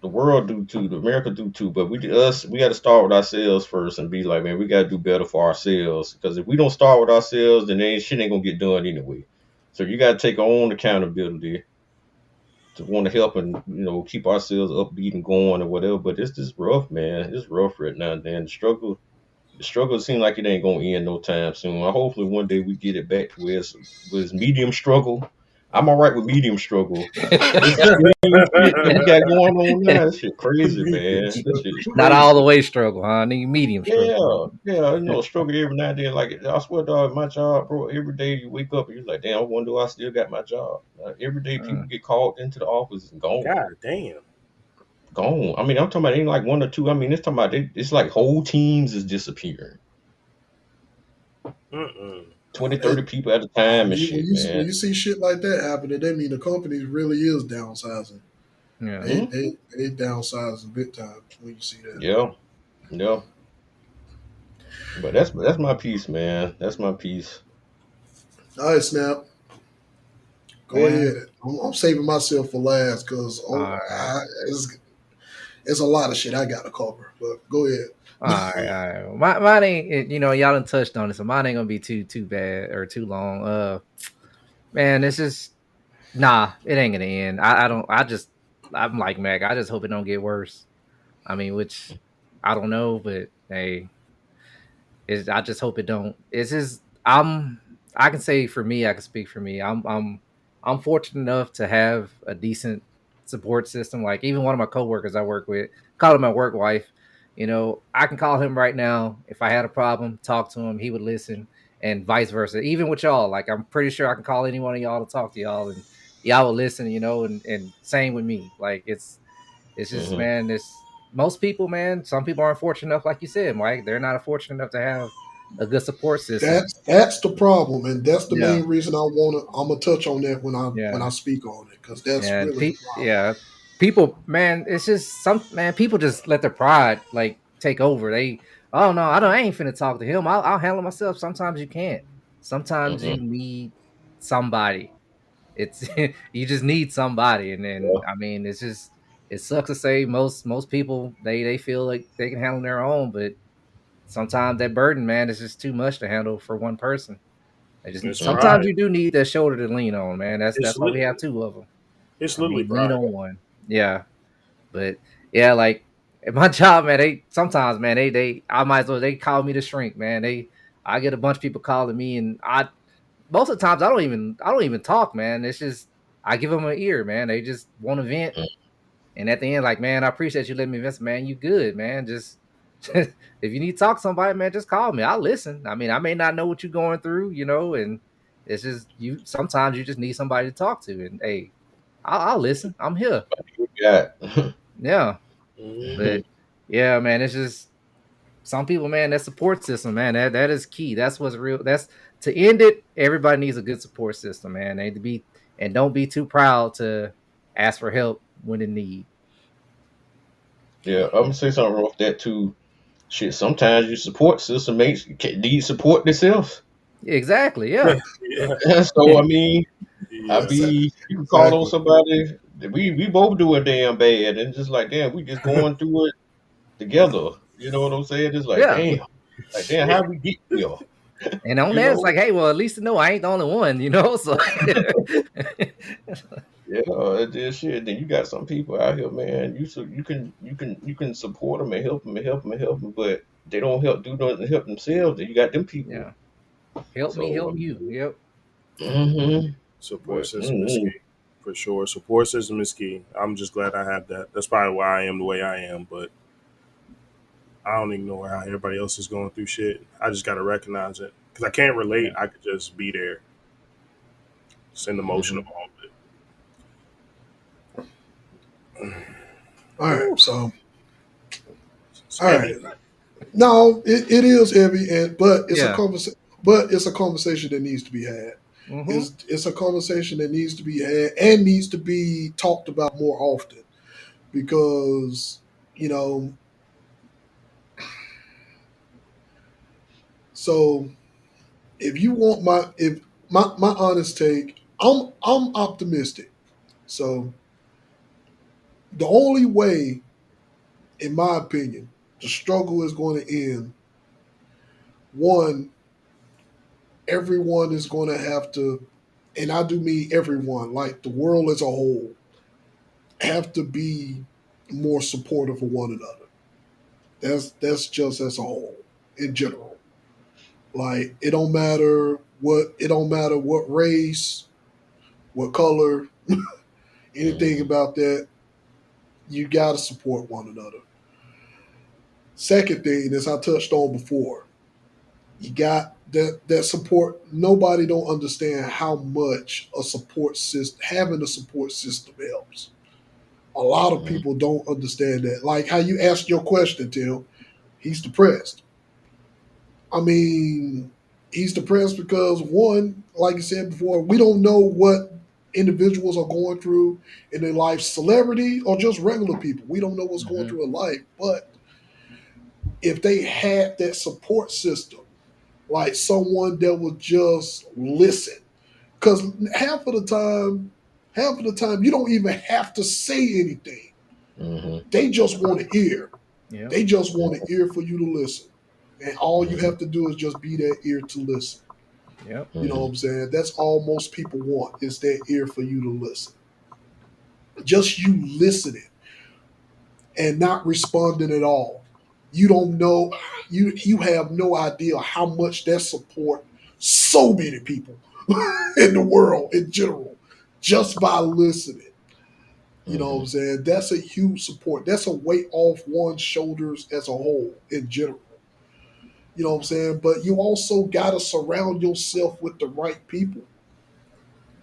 The world do too, the America do too, but we got to start with ourselves first and be like, man, we got to do better for ourselves. Because if we don't start with ourselves, then shit ain't gonna get done anyway. So you got to take our own accountability to want to help and keep ourselves upbeat and going or whatever. But it's just rough, man. It's rough right now, man. The struggle seems like it ain't gonna end no time soon. Hopefully one day we get it back to where it's medium struggle. I'm all right with medium struggle. This shit got going on now. This shit crazy, man. This shit is crazy. Not all the way struggle, huh? I need medium struggle. Yeah, struggle every now and then. Like, I swear, dog, my job, bro, every day you wake up and you're like, damn, I wonder I still got my job. Every day people get called into the office and gone. God damn. Gone. I mean, I'm talking about ain't like one or two. I mean, it's talking about it's like whole teams is disappearing. 20, 30 people at a time and shit, man. When you see shit like that happening, that mean the company really is downsizing. Yeah, they downsizing big time when you see that. Yeah. But that's my piece, man. That's my piece. All right, Snap. Go ahead. I'm saving myself for last because it's a lot of shit I got to cover. But go ahead. All right. Mine ain't. Y'all done touched on it, so mine ain't gonna be too bad or too long. Man, it's just it ain't gonna end. I'm like Mac. I just hope it don't get worse. I mean, which I don't know, but hey, I just hope it don't. It's just I can say for me, I can speak for me. I'm fortunate enough to have a decent support system. Like even one of my coworkers I work with, call him my work wife. I can call him right now if I had a problem, talk to him, he would listen, and vice versa. Even with y'all, like I'm pretty sure I can call any one of y'all to talk to y'all, and y'all will listen. And same with me. Like it's just man, it's most people, man. Some people aren't fortunate enough, like you said, Mike. They're not fortunate enough to have a good support system. That's the problem, and that's the main reason I'm gonna touch on that when I speak on it, because that's really people, man. It's just people just let their pride like take over. I ain't finna talk to him. I'll handle myself. Sometimes you can't. Sometimes you need somebody. It's you just need somebody, and then I mean, it sucks to say most people they feel like they can handle their own, but sometimes that burden, man, is just too much to handle for one person. Sometimes you do need that shoulder to lean on, man. That's why we have two of them. It's literally lean on one. Yeah. But yeah, like at my job, man, I might as well, they call me the shrink, man. I get a bunch of people calling me, and most of the times I don't even talk, man. It's just I give them an ear, man. They just want to vent. And at the end, like, man, I appreciate you letting me vent, man. You good, man. Just if you need to talk to somebody, man, just call me. I'll listen. I mean, I may not know what you're going through, and it's just sometimes you just need somebody to talk to, and hey, I'll listen. I'm here. Yeah. But yeah, man, it's just some people, man, that support system, man, that is key. That's what's real. That's to end it. Everybody needs a good support system, man. They need to be, and don't be too proud to ask for help when in need. Yeah, I'm gonna say something off that too. Shit, sometimes your support system need support themselves. Exactly. Yeah. So I mean, you can call on somebody. We both doing damn bad, and just like damn, we just going through it together. You know what I'm saying? It's like damn, how we get here? And on that, it's like, hey, well, at least I ain't the only one, So yeah, shit. Then you got some people out here, man. You can support them and help them, but they don't help themselves. Then you got them people. Yeah. Help me, help you. Yep. Support system is key. For sure. Support system is key. I'm just glad I have that. That's probably why I am the way I am, but I don't even know how everybody else is going through shit. I just got to recognize it. Because I can't relate. I could just be there. Send emotion of all of it. All right. So, all right. No, it is heavy, but it's a conversation that needs to be had. It's a conversation that needs to be had and needs to be talked about more often because, you know, so if you want my honest take, I'm optimistic. So the only way, in my opinion, the struggle is going to end. One, everyone is going to have to, and I do mean everyone, like the world as a whole, have to be more supportive of one another. That's just as a whole, in general. Like it don't matter what race, what color, anything about that. You got to support one another. Second thing, as I touched on before, you got that support. Nobody don't understand how much a support system, having a support system helps. A lot of people don't understand that. Like how you asked your question, Till. He's depressed. I mean, he's depressed because one, like you said before, we don't know what individuals are going through in their life, celebrity or just regular people. We don't know what's going through in life. But if they had that support system, like someone that would just listen, because half of the time you don't even have to say anything. They just want to hear. Yeah. They just want an ear for you to listen. And all you have to do is just be that ear to listen. Yep. You know what I'm saying? That's all most people want is that ear for you to listen. Just you listening and not responding at all. You don't know, you have no idea how much that support so many people in the world in general just by listening. You know what I'm saying? That's a huge support. That's a weight off one's shoulders as a whole in general. You know what I'm saying? But you also got to surround yourself with the right people.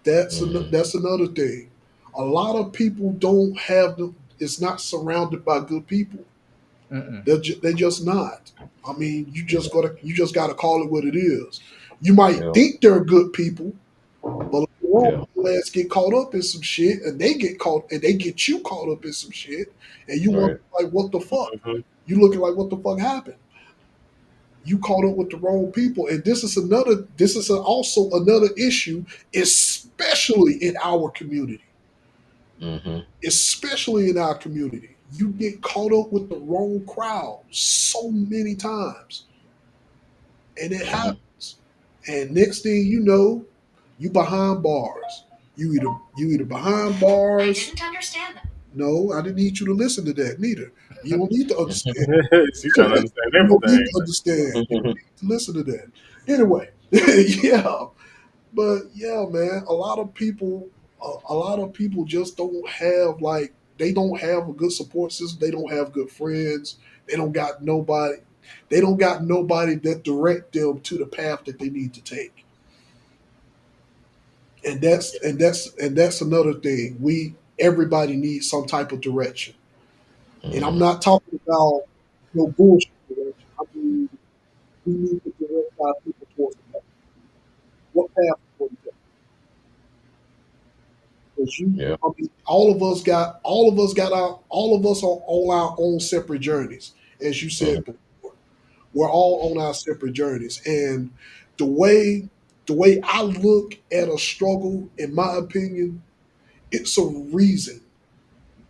That's another thing. A lot of people don't have the. It's not surrounded by good people. They're just not. I mean, you just gotta call it what it is. You might think they're good people, but let's get caught up in some shit, and they get you caught up in some shit, and you wonder like, what the fuck? You looking like, what the fuck happened? You caught up with the wrong people, and this is also another issue, especially in our community. Especially in our community, you get caught up with the wrong crowd so many times, and it happens. And next thing you know, you behind bars. You either behind bars. I didn't understand that. No, I didn't need you to listen to that neither. You don't need to understand. She's trying to understand You don't everything. need to understand. You don't need to listen to that. Anyway, yeah. But yeah, man, a lot of people just don't have they don't have a good support system. They don't have good friends. They don't got nobody. They don't got nobody that direct them to the path that they need to take. And that's another thing. Everybody needs some type of direction. And I'm not talking about no bullshit direction. I mean, we need to direct our people towards the path. What path will we take? Because I mean, all of us are on our own separate journeys, as you said before. We're all on our separate journeys, and the way I look at a struggle, in my opinion, it's a reason.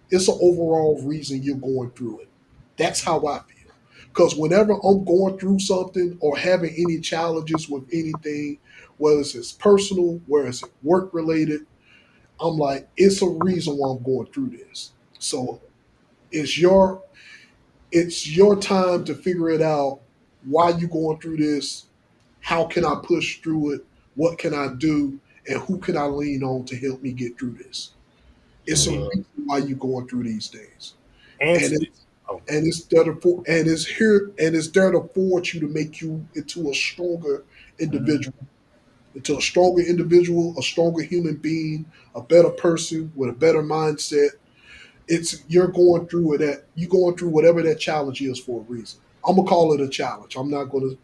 It's an overall reason you're going through it. That's how I feel. Because whenever I'm going through something or having any challenges with anything, whether it's personal, whether it's work related, I'm like, it's a reason why I'm going through this. So it's your time to figure it out. Why you going through this? How can I push through it? What can I do? And who can I lean on to help me get through this? It's a reason why you're going through these things. It's there to forge you to make you into a stronger individual. Into a stronger individual, a stronger human being, a better person with a better mindset. You're going through whatever that challenge is for a reason. I'm gonna call it a challenge. I'm not gonna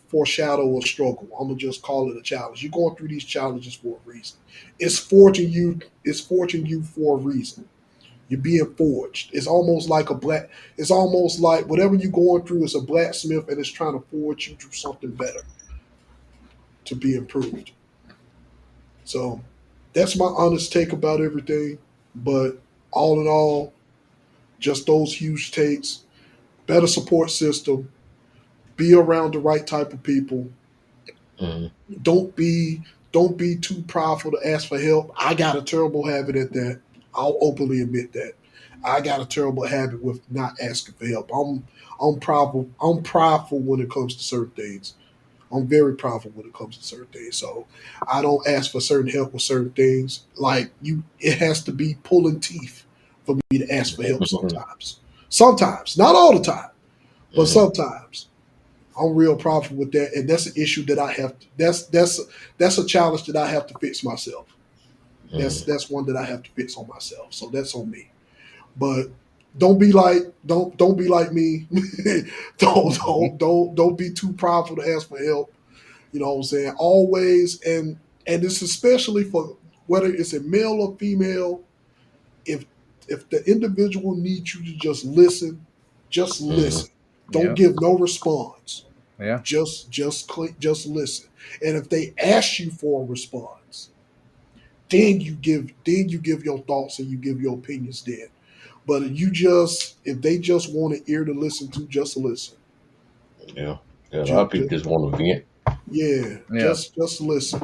foreshadow a struggle. I'm gonna just call it a challenge. You're going through these challenges for a reason. It's forging you. It's forging you for a reason. You're being forged. It's almost like It's almost like whatever you're going through is a blacksmith, and it's trying to forge you to something better, to be improved. So that's my honest take about everything. But all in all, just those huge takes. Better support system. Be around the right type of people. Mhm. Don't be don't be too prideful to ask for help. I got a terrible habit at that. I'll openly admit that. I got a terrible habit with not asking for help. I'm prideful when it comes to certain things. I'm very prideful when it comes to certain things. So I don't ask for certain help with certain things. Like it has to be pulling teeth for me to ask for help sometimes. Sometimes, not all the time, but sometimes. I'm real prideful with that, and that's an issue that I have. That's a challenge that I have to fix myself. That's one that I have to fix on myself. So that's on me. But don't be like me. Don't be too prideful to ask for help. You know what I'm saying? Always, and it's especially for whether it's a male or female. If if the individual needs you to just listen. Don't Yep. give no response. Yeah. Just listen. And if they ask you for a response, then you give your thoughts and you give your opinions then. But if they just want an ear to listen to, just listen. Yeah. Yeah. A lot Ju- of people ju- just want to vent. yeah, Yeah. just listen.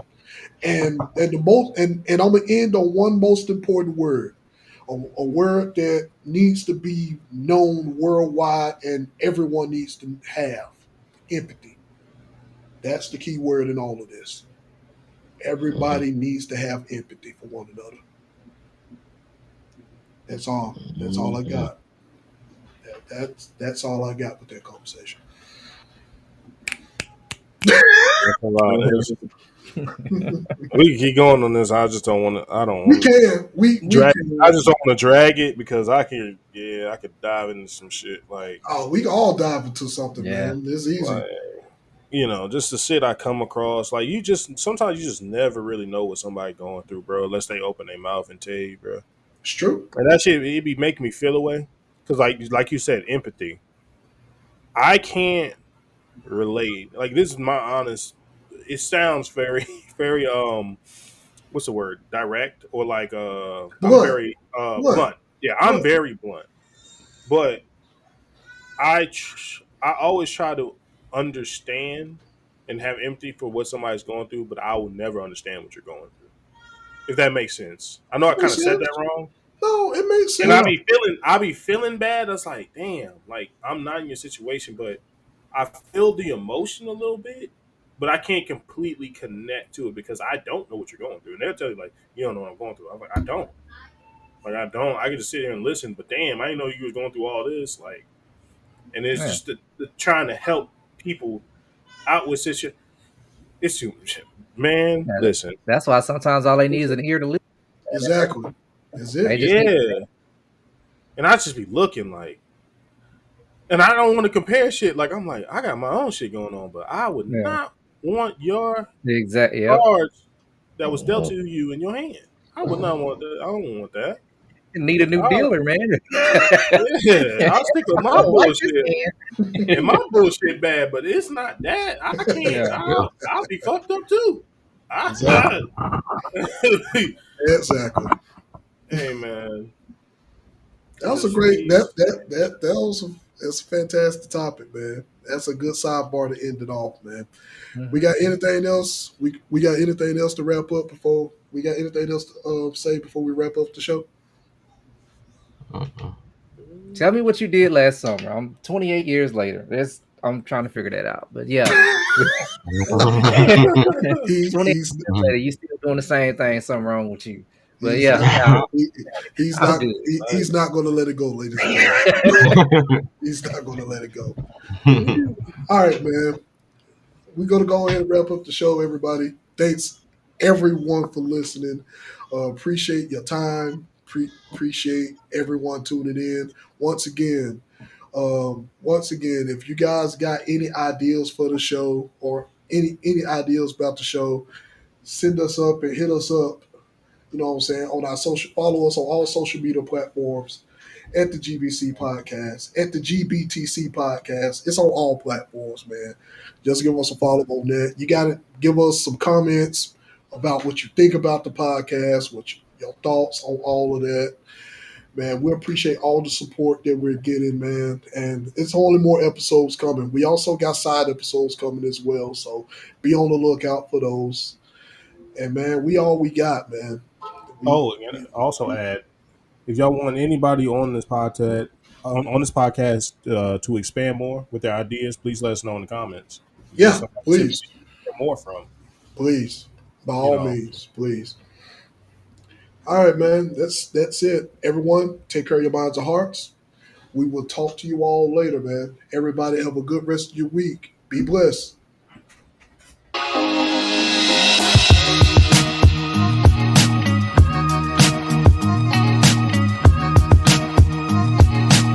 And the most and I'm gonna end on one most important word, a word that needs to be known worldwide and everyone needs to have: empathy. That's the key word in all of this. Mhm. Everybody needs to have empathy for one another. That's all. That's all I Mhm. got. That's all I got with that conversation. That's a lot. We can keep going on this. I just don't want to. I don't We want to can. We drag. I can. just don't want to drag it because I could dive into some shit Oh, we can all dive into something, Yeah. man. It's easy. like just the shit I come across. Like sometimes you just never really know what somebody going through, bro, unless they open their mouth and tell you, bro. It's true. And that shit it be making me feel away because like you said, empathy. I can't relate. Like this is my honest. It sounds very very what's the word, direct, or like I'm Blunt. very Blunt. blunt. Yeah, I'm Blunt. very blunt, but I always try to understand and have empathy for what somebody's going through, but I will never understand what you're going through, if that makes sense. I know I kind Makes of said that sense. wrong, No, it makes and sense. I be feeling bad. I was like, damn, like I'm not in your situation, but I feel the emotion a little bit, but I can't completely connect to it because I don't know what you're going through. And they'll tell you like, you don't know what I'm going through. I'm like, I don't. Like I don't. I can just sit here and listen, but damn, I didn't know you was going through all this. Like, and it's Yeah. just the trying to help people out with situation. It's too much, man. Yeah. Listen, That's why sometimes all they need is an ear to listen. Exactly. That's They it. just need. yeah. And I just be looking like, and I don't want to compare shit. Like I'm like, I got my own shit going on, but I would Yeah. not want your Exactly. Yep. cards that was dealt Mhm. to you in your hand. I would not want that. I don't want that. Need a new I, dealer, man. yeah, I'll stick with I my don't like this bullshit. And my bullshit bad, but it's not that. I can't. man. Yeah. I'll be fucked up too. Exactly. Exactly. Hey man, I That was a just great need. that's a fantastic topic, man. That's a good sidebar to end it off, man. We Mhm. got anything else? We got anything else to wrap up before we got anything else to say before we wrap up the show? Mhm. Tell me what you did last summer. I'm 28 years later. I'm trying to figure that out. But yeah, He 28 he's years later, you still doing the same thing. Something wrong with you. But he's yeah, not yeah, he, he's I'm not good. he's not going to let it go, ladies and gentlemen. He's not going to let it go. All right, man. We're going to go ahead and wrap up the show, everybody. Thanks, everyone, for listening. Appreciate your time. Appreciate everyone tuning in. Once again, Once again, if you guys got any ideas for the show or any ideas about the show, send us up and hit us up. You know what I'm saying? On our follow us on all social media platforms at the GBC Podcast, at the GBTC Podcast. It's on all platforms, man. Just give us a follow on that. You got to give us some comments about what you think about the podcast, your thoughts on all of that. Man, we appreciate all the support that we're getting, man. And it's only more episodes coming. We also got side episodes coming as well. So be on the lookout for those. And, man, we all we got, man. And also add, if y'all want anybody on this podcast to expand more with their ideas, please let us know in the comments. Yeah, please. Hear more from. Please, by all means, please. All right, man. That's it. Everyone, take care of your minds and hearts. We will talk to you all later, man. Everybody have a good rest of your week. Be blessed.